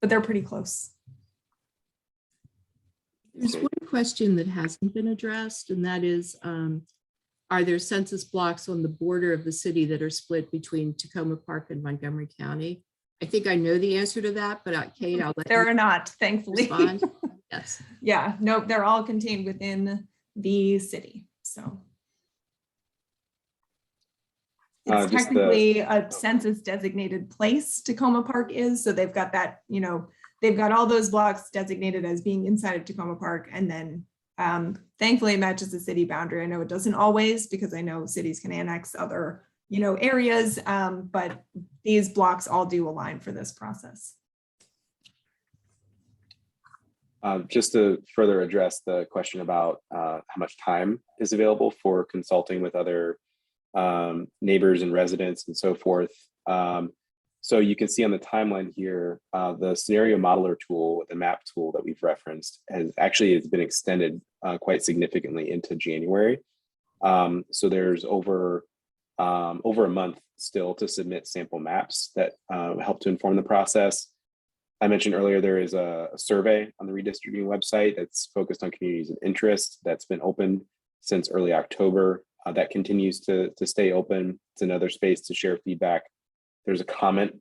But they're pretty close. There's one question that hasn't been addressed, and that is, are there census blocks on the border of the city that are split between Takoma Park and Montgomery County? I think I know the answer to that, but Kate, I'll let There you are not, thankfully. respond. Yes. Yeah, no, they're all contained within the city, so. It's Just the- technically a census designated place, Takoma Park is, so they've got that, you know, they've got all those blocks designated as being inside of Takoma Park, and then thankfully it matches the city boundary. I know it doesn't always, because I know cities can annex other, you know, areas, but these blocks all do align for this process. Just to further address the question about how much time is available for consulting with other neighbors and residents and so forth. So you can see on the timeline here, the scenario modeler tool, the map tool that we've referenced, has been extended quite significantly into January. So there's over a month still to submit sample maps that help to inform the process. I mentioned earlier, there is a survey on the redistricting website that's focused on communities of interest that's been open since early October. That continues to stay open. It's another space to share feedback. There's a comment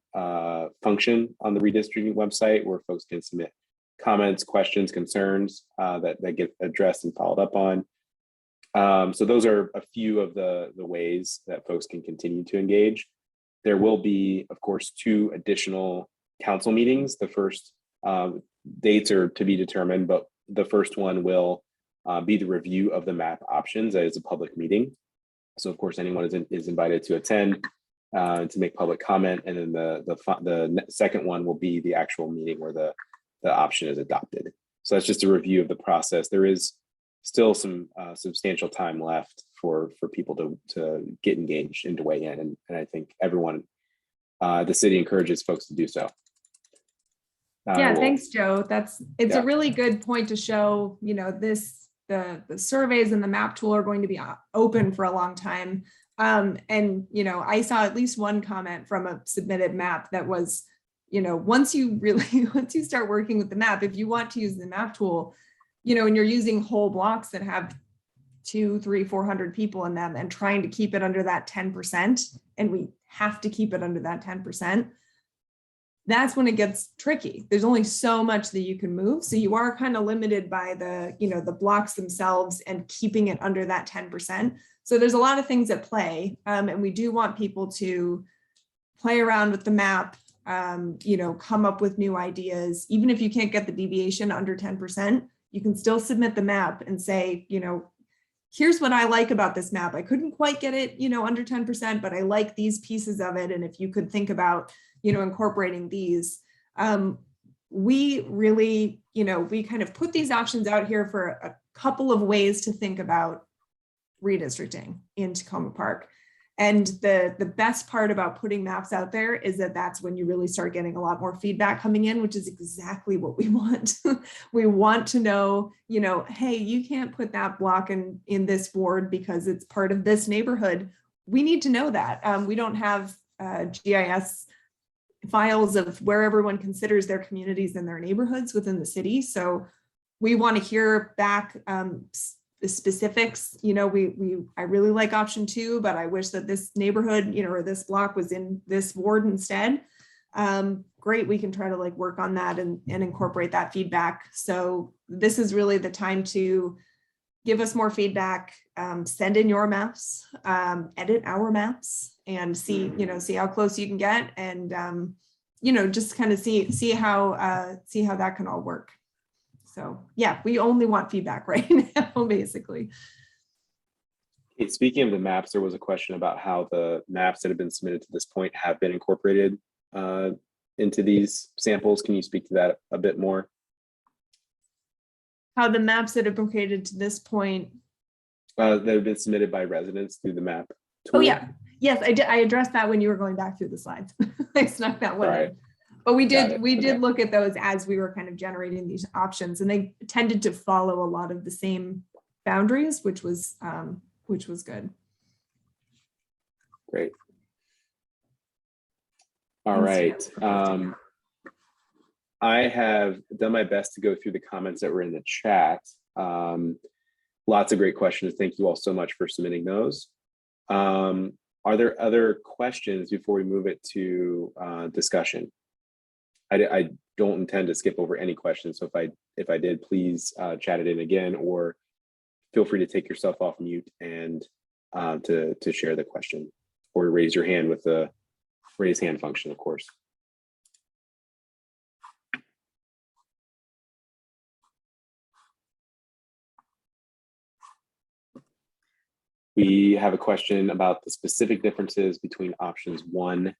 function on the redistricting website where folks can submit comments, questions, concerns that get addressed and followed up on. So those are a few of the ways that folks can continue to engage. There will be, of course, 2 additional council meetings. The first dates are to be determined, but the first one will be the review of the map options as a public meeting. So of course, anyone is invited to attend to make public comment. And then the second one will be the actual meeting where the option is adopted. So that's just a review of the process. There is still some substantial time left for people to get engaged and to weigh in. And I think everyone, the city encourages folks to do so. Yeah, thanks, Joe. It's Yeah. a really good point to show, you know, the surveys and the map tool are going to be open for a long time. And, you know, I saw at least one comment from a submitted map that was, you know, once you start working with the map, if you want to use the map tool, you know, and you're using whole blocks that have 200, 300, 400 people in them and trying to keep it under that 10%, and we have to keep it under that 10%, that's when it gets tricky. There's only so much that you can move. So you are kind of limited by the, you know, the blocks themselves and keeping it under that 10%. So there's a lot of things at play. And we do want people to play around with the map, you know, come up with new ideas. Even if you can't get the deviation under 10%, you can still submit the map and say, you know, here's what I like about this map. I couldn't quite get it, you know, under 10%, but I like these pieces of it. And if you could think about, you know, incorporating these, we really, you know, we kind of put these options out here for a couple of ways to think about redistricting in Takoma Park. And the best part about putting maps out there is that that's when you really start getting a lot more feedback coming in, which is exactly what we want. We want to know, you know, hey, you can't put that block in this ward because it's part of this neighborhood. We need to know that. We don't have GIS files of where everyone considers their communities and their neighborhoods within the city. So we want to hear back the specifics. You know, I really like option 2, but I wish that this neighborhood, you know, or this block was in this ward instead. Great, we can try to like work on that and incorporate that feedback. So this is really the time to give us more feedback, send in your maps, edit our maps, and see, you know, see how close you can get, and you know, just kind of see how that can all work. So yeah, we only want feedback right now, basically. Okay, speaking of the maps, there was a question about how the maps that have been submitted to this point have been incorporated into these samples. Can you speak to that a bit more? How the maps that have been created to this point. That have been submitted by residents through the map tool. Oh yeah, yes, I did. I addressed that when you were going back through the slides. I snuck that one in. But we Got did it. we Okay. did look at those as we were kind of generating these options, and they tended to follow a lot of the same boundaries, which was good. Great. All Thanks, right. Jeff, for posting that. I have done my best to go through the comments that were in the chat. Lots of great questions. Thank you all so much for submitting those. Are there other questions before we move it to discussion? I don't intend to skip over any questions. So if I did, please chat it in again, or feel free to take yourself off mute and to share the question, or raise your hand with the raise hand function, of course. We have a question about the specific differences between options 1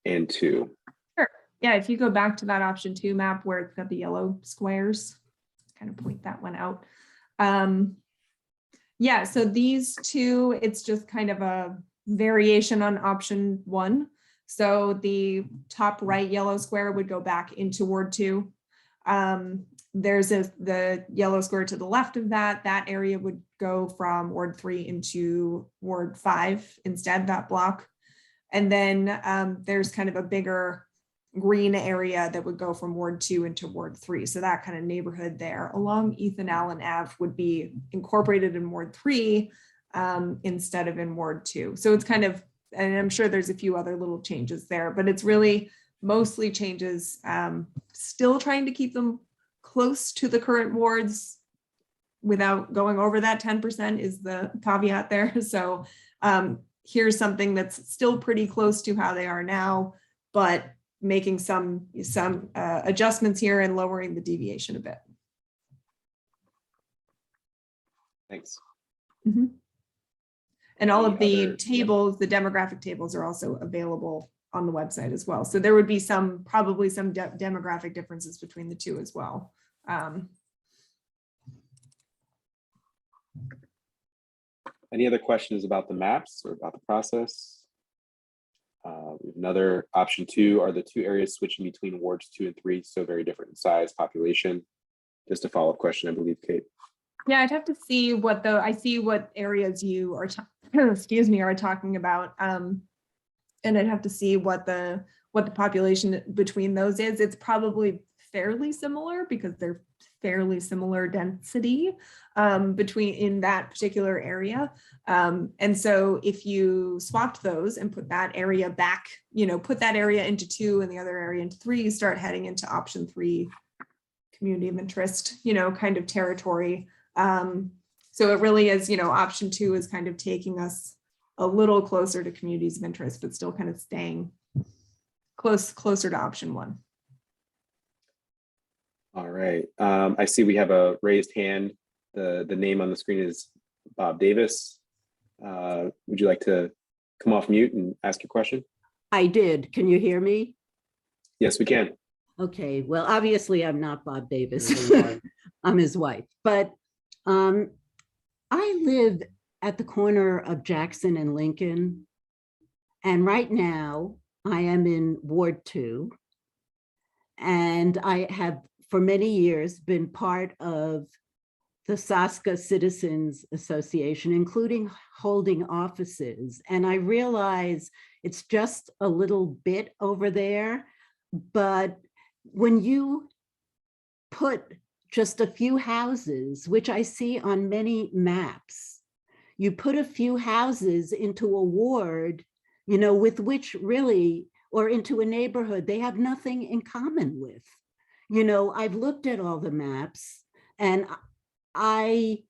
and 2. Sure. Yeah, if you go back to that option 2 map where it's got the yellow squares, kind of point that one out. Yeah, so these two, it's just kind of a variation on option 1. So the top right yellow square would go back into Ward 2. There's the yellow square to the left of that area would go from Ward 3 into Ward 5 instead, that block. And then there's kind of a bigger green area that would go from Ward 2 into Ward 3. So that kind of neighborhood there along Ethan Allen Ave would be incorporated in Ward 3 instead of in Ward 2. So it's kind of, and I'm sure there's a few other little changes there, but it's really mostly changes, still trying to keep them close to the current wards without going over that 10% is the caveat there. So here's something that's still pretty close to how they are now, but making some adjustments here and lowering the deviation a bit. Thanks. Mm-hmm. And all of the other- tables, the demographic tables are also available on the website as well. So there would be probably some demographic differences between the two as well. Any other questions about the maps or about the process? Another option 2, are the 2 areas switching between wards 2 and 3 so very different in size, population? Just a follow-up question, I believe, Kate. Yeah, I'd have to see I see what areas you are, excuse me, are talking about. And I'd have to see what the population between those is. It's probably fairly similar because they're fairly similar density in that particular area. And so if you swapped those and put that area back, put that area into 2 and the other area into 3, you start heading into option 3, community of interest, kind of territory. So it really is, option 2 is kind of taking us a little closer to communities of interest, but still kind of staying closer to option 1. All right. I see we have a raised hand. The name on the screen is Bob Davis. Would you like to come off mute and ask your question? I did. Can you hear me? Yes, we can. Okay, well, obviously I'm not Bob Davis. I'm his wife, but I live at the corner of Jackson and Lincoln. And right now I am in Ward 2. And I have for many years been part of the Saska Citizens Association, including holding offices. And I realize it's just a little bit over there, but when you put just a few houses, which I see on many maps, you put a few houses into a ward, with which really, or into a neighborhood they have nothing in common with. I've looked at all the maps and I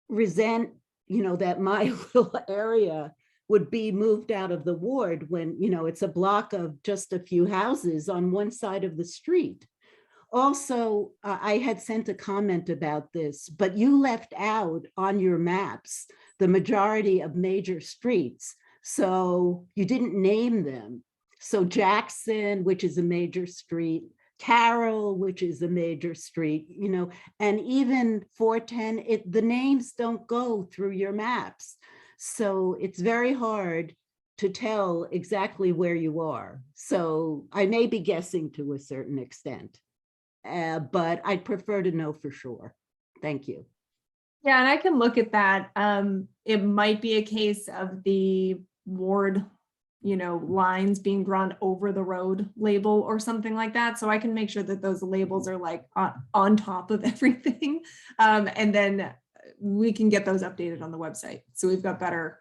resent, that my little area would be moved out of the ward when, it's a block of just a few houses on one side of the street. Also, I had sent a comment about this, but you left out on your maps the majority of major streets. So you didn't name them. So Jackson, which is a major street, Carroll, which is a major street, and even 410, the names don't go through your maps. So it's very hard to tell exactly where you are. So I may be guessing to a certain extent, but I'd prefer to know for sure. Thank you. Yeah, and I can look at that. It might be a case of the ward, lines being drawn over the road label or something like that. So I can make sure that those labels are like on top of everything. And then we can get those updated on the website. So we've got better,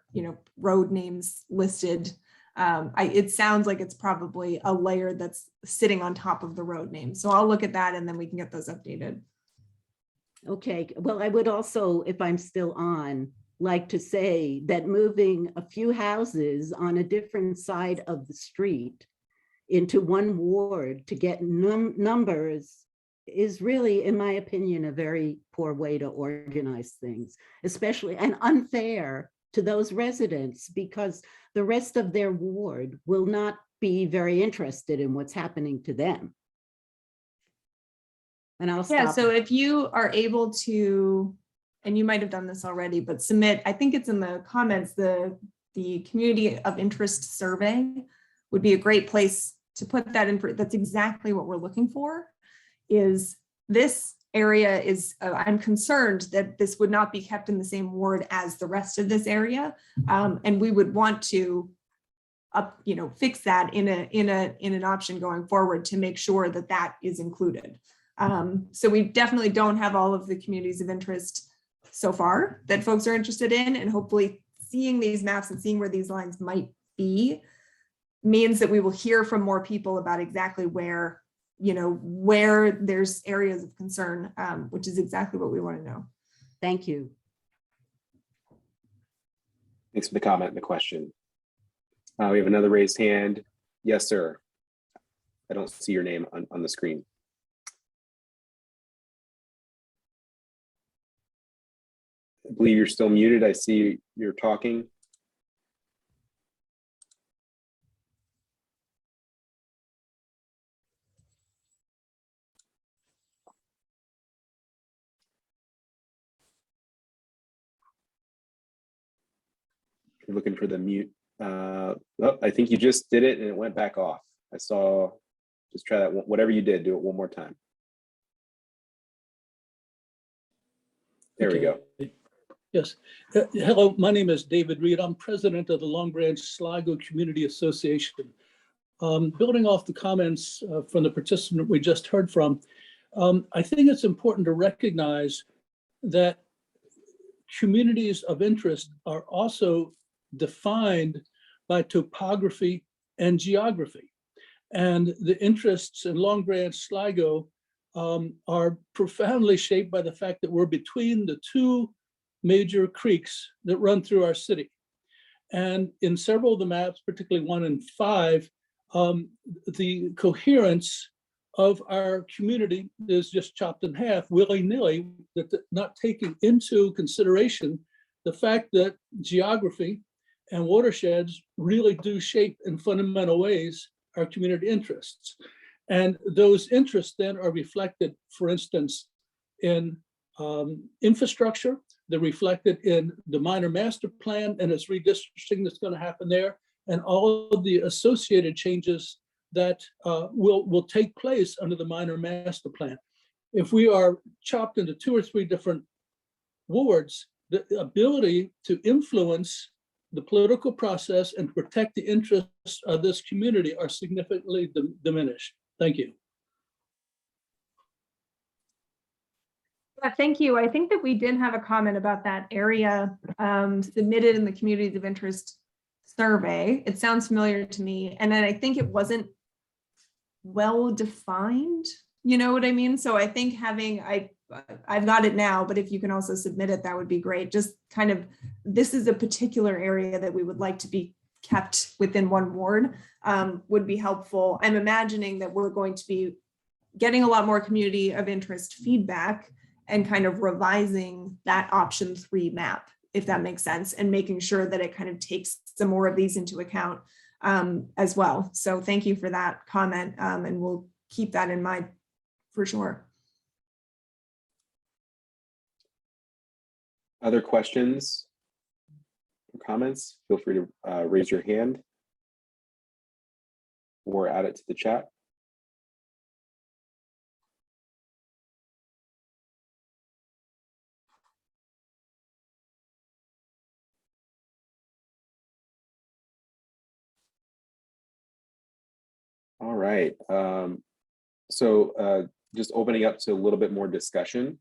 road names listed. It sounds like it's probably a layer that's sitting on top of the road name. So I'll look at that and then we can get those updated. Okay, well, I would also, if I'm still on, like to say that moving a few houses on a different side of the street into one ward to get numbers is really, in my opinion, a very poor way to organize things, especially and unfair to those residents because the rest of their ward will not be very interested in what's happening to them. And I'll stop. Yeah, so if you are able to, and you might have done this already, but submit, I think it's in the comments, the community of interest survey would be a great place to put that in. That's exactly what we're looking for, is this area is, I'm concerned that this would not be kept in the same ward as the rest of this area. And we would want to fix that in an option going forward to make sure that that is included. So we definitely don't have all of the communities of interest so far that folks are interested in, and hopefully seeing these maps and seeing where these lines might be means that we will hear from more people about exactly where there's areas of concern, which is exactly what we want to know. Thank you. Thanks for the comment and the question. We have another raised hand. Yes, sir. I don't see your name on the screen. I believe you're still muted. I see you're talking. You're looking for the mute. Oh, I think you just did it and it went back off. I saw, just try that. Whatever you did, do it one more time. There we go. Yes. Hello, my name is David Reed. I'm president of the Long Branch Sligo Community Association. Building off the comments from the participant we just heard from, I think it's important to recognize that communities of interest are also defined by topography and geography. And the interests in Long Branch Sligo are profoundly shaped by the fact that we're between the two major creeks that run through our city. And in several of the maps, particularly 1 and 5, the coherence of our community is just chopped in half willy-nilly, not taking into consideration the fact that geography and watersheds really do shape in fundamental ways our community interests. And those interests then are reflected, for instance, in infrastructure. They're reflected in the minor master plan and its redistricting that's going to happen there, and all of the associated changes that will take place under the minor master plan. If we are chopped into 2 or 3 different wards, the ability to influence the political process and protect the interests of this community are significantly diminished. Thank you. Thank you. I think that we did have a comment about that area submitted in the communities of interest survey. It sounds familiar to me. And then I think it wasn't well defined. You know what I mean? So I think I've got it now, but if you can also submit it, that would be great. Just kind of, this is a particular area that we would like to be kept within one ward, would be helpful. I'm imagining that we're going to be getting a lot more community of interest feedback and kind of revising that option 3 map, if that makes sense, and making sure that it kind of takes some more of these into account as well. So thank you for that comment, and we'll keep that in mind for sure. Other questions or comments, feel free to raise your hand or add it to the chat. All right. Just opening up to a little bit more discussion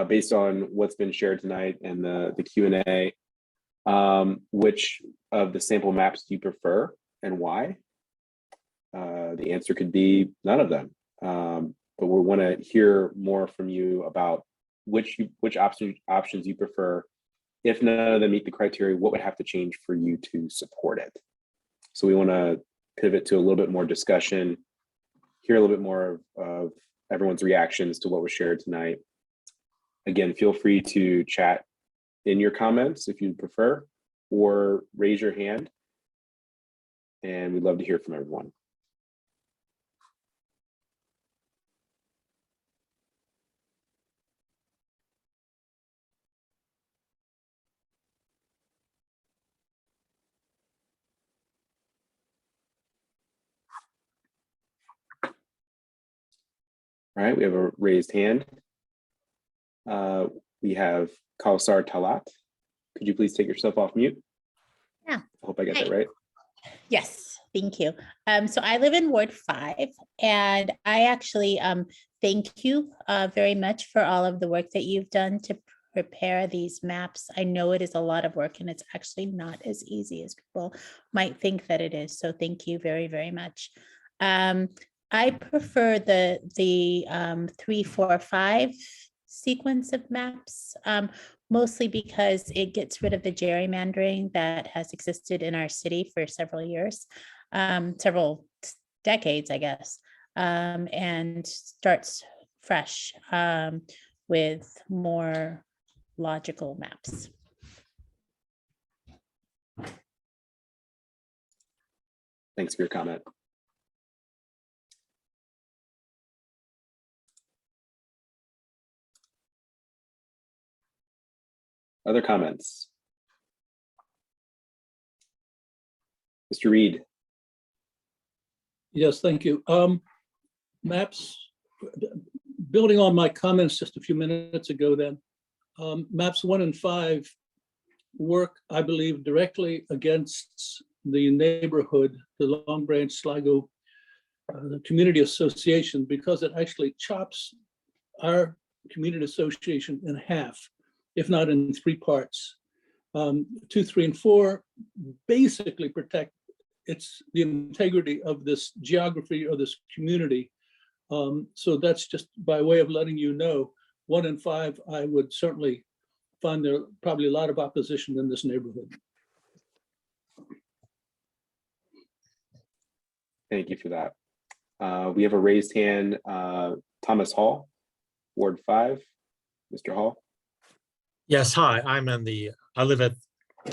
based on what's been shared tonight and the Q&A. Which of the sample maps do you prefer and why? The answer could be none of them. But we want to hear more from you about which options you prefer. If none of them meet the criteria, what would have to change for you to support it? So we want to pivot to a little bit more discussion, hear a little bit more of everyone's reactions to what was shared tonight. Again, feel free to chat in your comments if you prefer, or raise your hand. And we'd love to hear from everyone. All right, we have a raised hand. We have Kausar Talat. Could you please take yourself off mute? Yeah. I hope I got Hi. that right. Yes, thank you. So I live in Ward 5, and I actually thank you very much for all of the work that you've done to prepare these maps. I know it is a lot of work, and it's actually not as easy as people might think that it is. So thank you very, very much. I prefer the 3, 4, 5 sequence of maps, mostly because it gets rid of the gerrymandering that has existed in our city for several years, several decades, I guess, and starts fresh with more logical maps. Thanks for your comment. Other comments? Mr. Reed. Yes, thank you. Maps, building on my comments just a few minutes ago then, maps 1 and 5 work, I believe, directly against the neighborhood, the Long Branch Sligo Community Association, because it actually chops our community association in half, if not in 3 parts. 2, 3, and 4 basically protect the integrity of this geography or this community. So that's just by way of letting you know. 1 and 5, I would certainly find there probably a lot of opposition in this neighborhood. Thank you for that. We have a raised hand, Thomas Hall, Ward 5. Mr. Hall. Yes, hi, I live at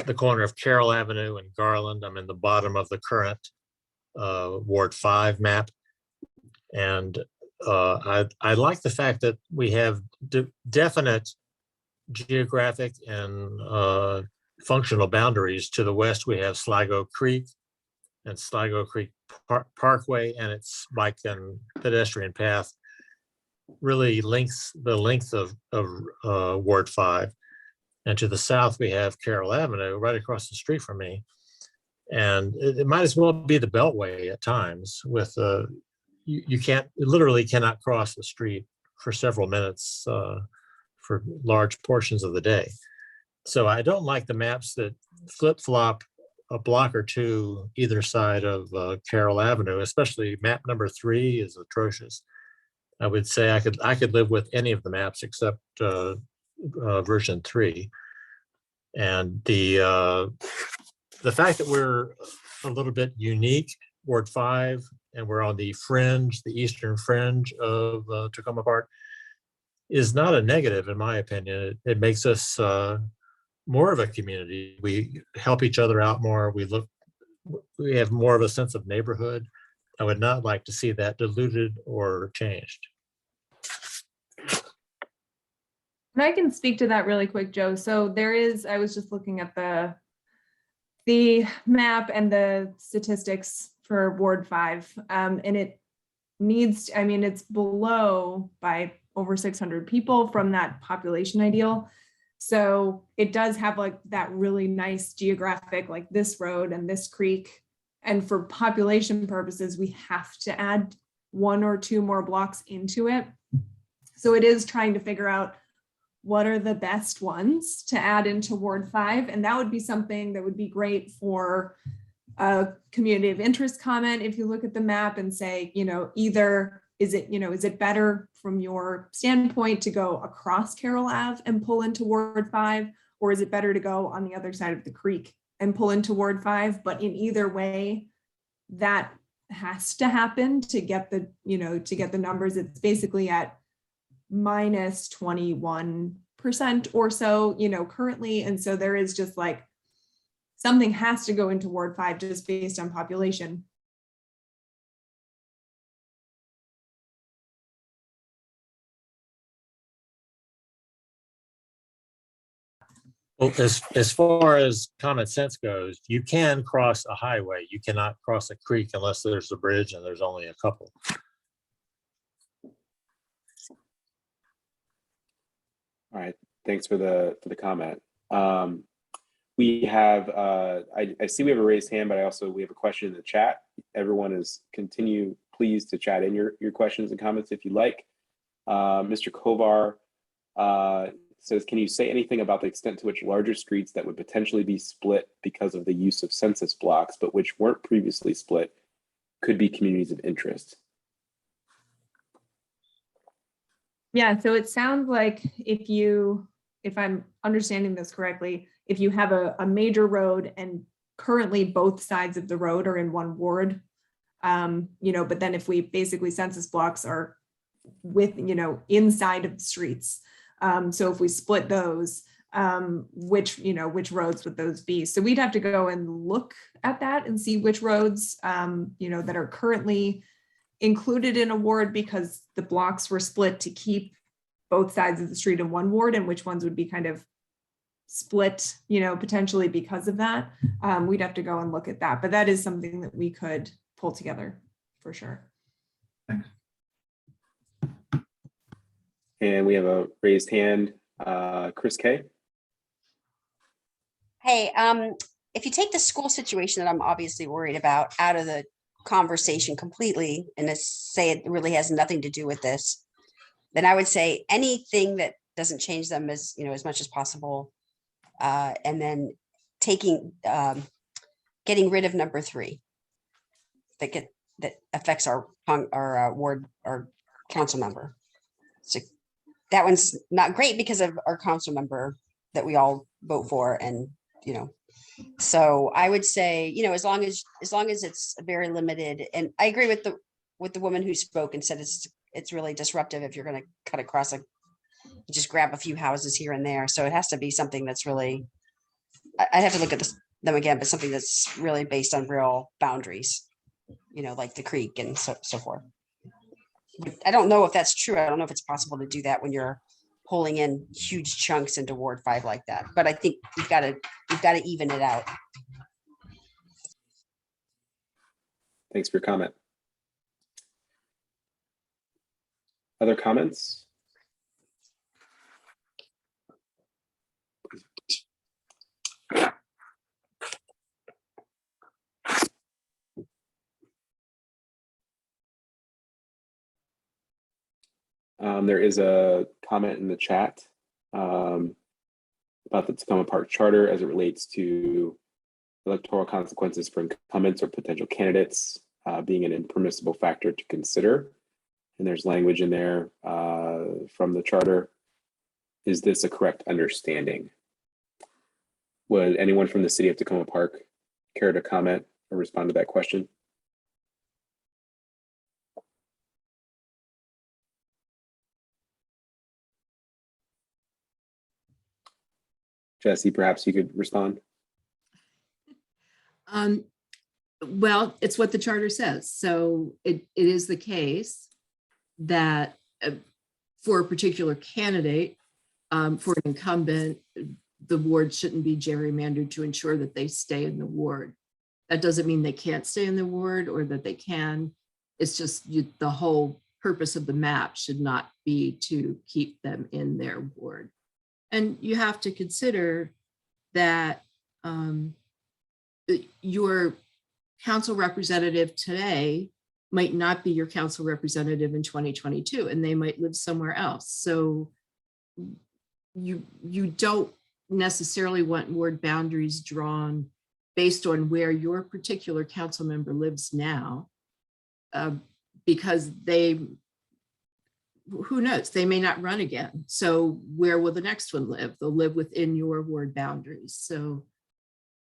the corner of Carroll Avenue and Garland. I'm in the bottom of the current Ward 5 map. And I like the fact that we have definite geographic and functional boundaries. To the west, we have Sligo Creek and Sligo Creek Parkway, and its bike and pedestrian path really links the length of Ward 5. And to the south, we have Carroll Avenue right across the street from me. And it might as well be the Beltway at times with, you literally cannot cross the street for several minutes for large portions of the day. So I don't like the maps that flip-flop a block or 2 either side of Carroll Avenue, especially map number 3 is atrocious. I would say I could live with any of the maps except version 3. And the fact that we're a little bit unique, Ward 5, and we're on the fringe, the eastern fringe of Takoma Park, is not a negative in my opinion. It makes us more of a community. We help each other out more. We have more of a sense of neighborhood. I would not like to see that diluted or changed. And I can speak to that really quick, Joe. So there is, I was just looking at the map and the statistics for Ward 5, and it needs, I mean, it's below by over 600 people from that population ideal. So it does have like that really nice geographic, like this road and this creek. And for population purposes, we have to add 1 or 2 more blocks into it. So it is trying to figure out what are the best ones to add into Ward 5. And that would be something that would be great for a community of interest comment. If you look at the map and say, you know, either is it better from your standpoint to go across Carroll Ave and pull into Ward 5, or is it better to go on the other side of the creek and pull into Ward 5? But in either way, that has to happen to get the, you know, to get the numbers. It's basically at minus 21% or so, you know, currently. And so there is just like, something has to go into Ward 5 just based on population. Well, as far as common sense goes, you can cross a highway. You cannot cross a creek unless there's a bridge, and there's only a couple. All right, thanks for the comment. We have I see we have a raised hand, but we have a question in the chat. Everyone is please to chat in your questions and comments if you like. Mr. Kovar says, can you say anything about the extent to which larger streets that would potentially be split because of the use of census blocks, but which weren't previously split, could be communities of interest? Yeah, so it sounds like if I'm understanding this correctly, if you have a major road and currently both sides of the road are in one ward, you know, but then if we basically census blocks are with, you know, inside of the streets. So if we split those, which roads would those be? So we'd have to go and look at that and see which roads, you know, that are currently included in a ward because the blocks were split to keep both sides of the street in one ward, and which ones would be kind of split, you know, potentially because of that. We'd have to go and look at that, but that is something that we could pull together for sure. Thanks. And we have a raised hand, Chris K. Hey, if you take the school situation that I'm obviously worried about out of the conversation completely, and say it really has nothing to do with this, then I would say anything that doesn't change them as, you know, as much as possible. And then getting rid of number 3 that affects our ward, our council member. So that one's not great because of our council member that we all vote for, and you know, so I would say, you know, as long as it's very limited, and I agree with the woman who spoke and said it's really disruptive if you're going to cut across just grab a few houses here and there. So it has to be something that's really, I have to look at them again, but something that's really based on real boundaries, you know, like the creek and so forth. I don't know if that's true. I don't know if it's possible to do that when you're pulling in huge chunks into Ward 5 like that. But I think we've got to even it out. Thanks for your comment. Other comments? There is a comment in the chat about the Takoma Park Charter as it relates to electoral consequences for incumbents or potential candidates being an impermissible factor to consider. And there's language in there from the charter. Is this a correct understanding? Would anyone from the city of Takoma Park care to comment or respond to that question? Jesse, perhaps you could respond. Well, it's what the charter says. So it is the case that for a particular candidate, for an incumbent, the ward shouldn't be gerrymandered to ensure that they stay in the ward. That doesn't mean they can't stay in the ward or that they can. It's just the whole purpose of the map should not be to keep them in their ward. And you have to consider that your council representative today might not be your council representative in 2022, and they might live somewhere else. So you don't necessarily want ward boundaries drawn based on where your particular council member lives now, because who knows, they may not run again. So where will the next one live? They'll live within your ward boundaries. So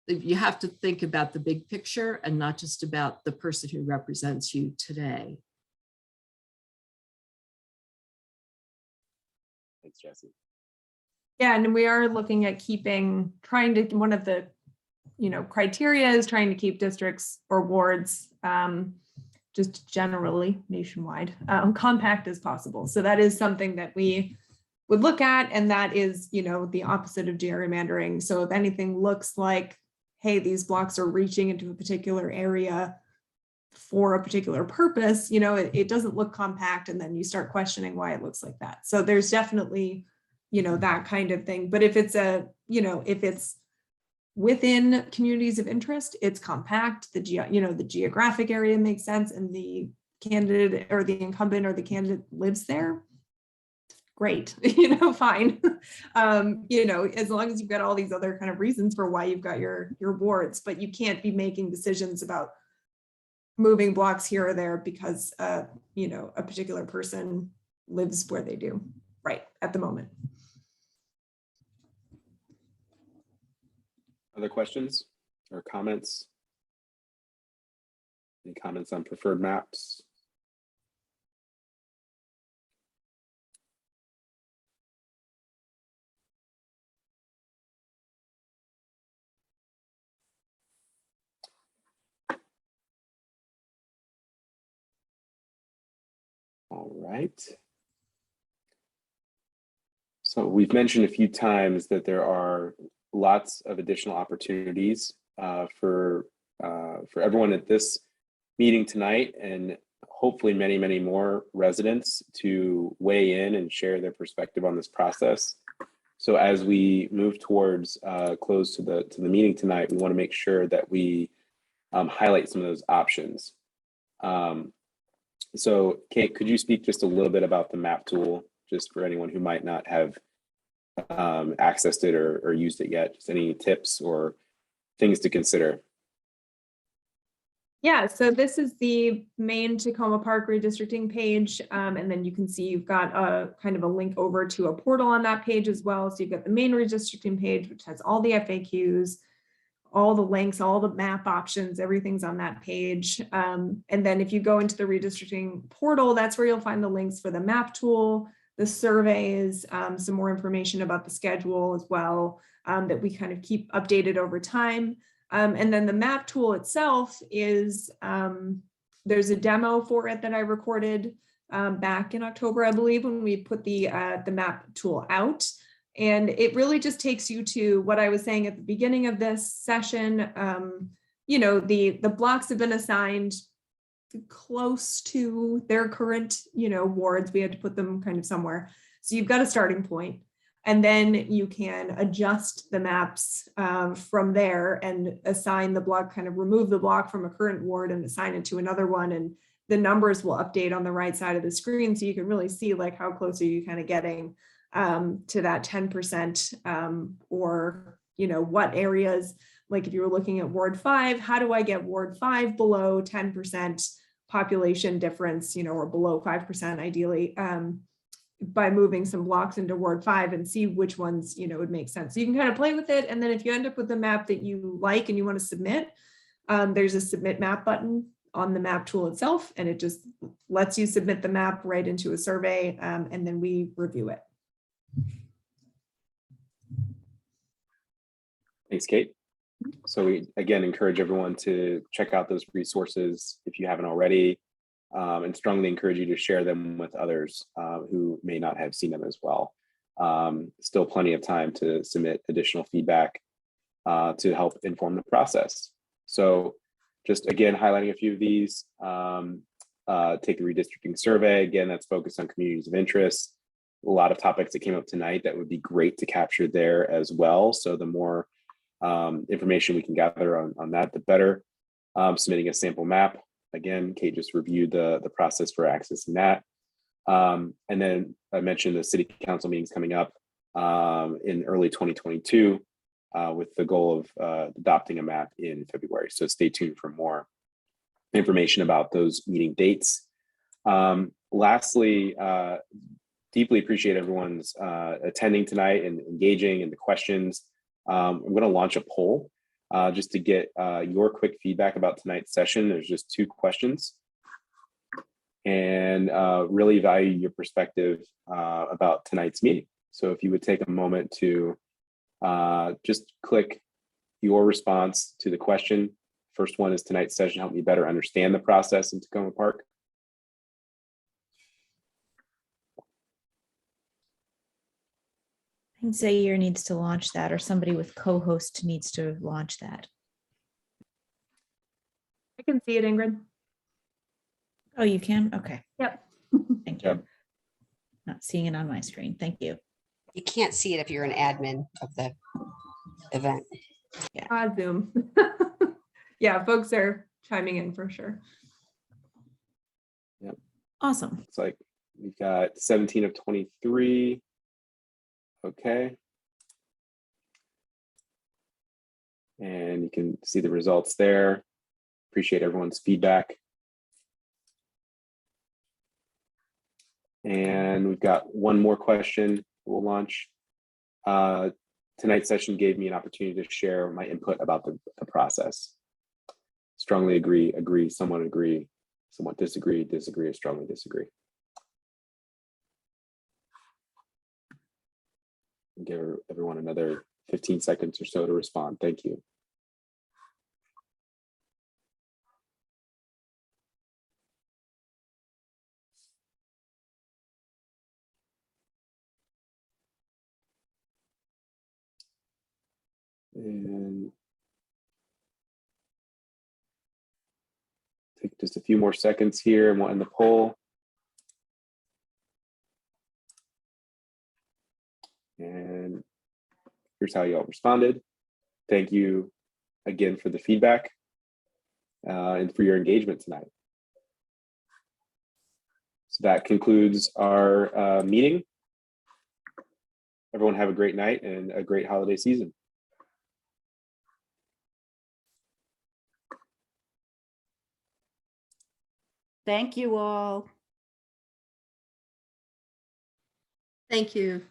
you have to think about the big picture and not just about the person who represents you today. Thanks, Jesse. Yeah, and we are looking at one of the, criteria is trying to keep districts or wards just generally nationwide compact as possible. So that is something that we would look at, and that is, the opposite of gerrymandering. So if anything looks like, hey, these blocks are reaching into a particular area for a particular purpose, it doesn't look compact, and then you start questioning why it looks like that. So there's definitely, that kind of thing. But if it's if it's within communities of interest, it's compact, the geographic area makes sense, and the candidate or the incumbent or the candidate lives there, great, fine. As long as you've got all these other kind of reasons for why you've got your wards, but you can't be making decisions about moving blocks here or there because a particular person lives where they do right at the moment. Other questions or comments? Any comments on preferred maps? All right. So we've mentioned a few times that there are lots of additional opportunities for everyone at this meeting tonight, and hopefully many, many more residents to weigh in and share their perspective on this process. So as we move towards close to the meeting tonight, we want to make sure that we highlight some of those options. So Kate, could you speak just a little bit about the map tool, just for anyone who might not have accessed it or used it yet? Just any tips or things to consider? Yeah, so this is the main Takoma Park redistricting page. And then you can see you've got a kind of a link over to a portal on that page as well. So you've got the main redistricting page, which has all the FAQs, all the links, all the map options, everything's on that page. And then if you go into the redistricting portal, that's where you'll find the links for the map tool, the surveys, some more information about the schedule as well, that we kind of keep updated over time. And then the map tool itself is, there's a demo for it that I recorded back in October, I believe, when we put the map tool out. And it really just takes you to what I was saying at the beginning of this session. The blocks have been assigned close to their current, wards. We had to put them kind of somewhere. So you've got a starting point. And then you can adjust the maps from there and assign the block, kind of remove the block from a current ward and assign it to another one. And the numbers will update on the right side of the screen. So you can really see like how close are you kind of getting to that 10% or, what areas, like if you were looking at Ward 5, how do I get Ward 5 below 10% population difference, or below 5% ideally, by moving some blocks into Ward 5 and see which ones, would make sense. So you can kind of play with it. And then if you end up with a map that you like and you want to submit, there's a submit map button on the map tool itself, and it just lets you submit the map right into a survey, and then we review it. Thanks, Kate. So we, again, encourage everyone to check out those resources if you haven't already, and strongly encourage you to share them with others who may not have seen them as well. Still plenty of time to submit additional feedback to help inform the process. So just again, highlighting a few of these, take the redistricting survey. Again, that's focused on communities of interest. A lot of topics that came up tonight that would be great to capture there as well. So the more information we can gather on that, the better. Submitting a sample map. Again, Kate just reviewed the process for accessing that. And then I mentioned the city council meetings coming up in early 2022 with the goal of adopting a map in February. So stay tuned for more information about those meeting dates. Lastly, deeply appreciate everyone's attending tonight and engaging in the questions. I'm going to launch a poll just to get your quick feedback about tonight's session. There's just 2 questions. And really value your perspective about tonight's meeting. So if you would take a moment to just click your response to the question. First one is tonight's session helped me better understand the process in Takoma Park. I think Zaire needs to launch that, or somebody with co-host needs to launch that. I can see it, Ingrid. Oh, you can? Okay. Yep. Thank you. Yep. Not seeing it on my screen. Thank you. You can't see it if you're an admin of the event. Zoom. Yeah, folks are chiming in for sure. Awesome. It's like we've got 17 of 23. Okay. And you can see the results there. Appreciate everyone's feedback. And we've got one more question we'll launch. Tonight's session gave me an opportunity to share my input about the process. Strongly agree, somewhat disagree, or strongly disagree. I'll give everyone another 15 seconds or so to respond. Thank you. And take just a few more seconds here and we'll end the poll. And here's how y'all responded. Thank you again for the feedback and for your engagement tonight. So that concludes our meeting. Everyone have a great night and a great holiday season. Thank you all. Thank you.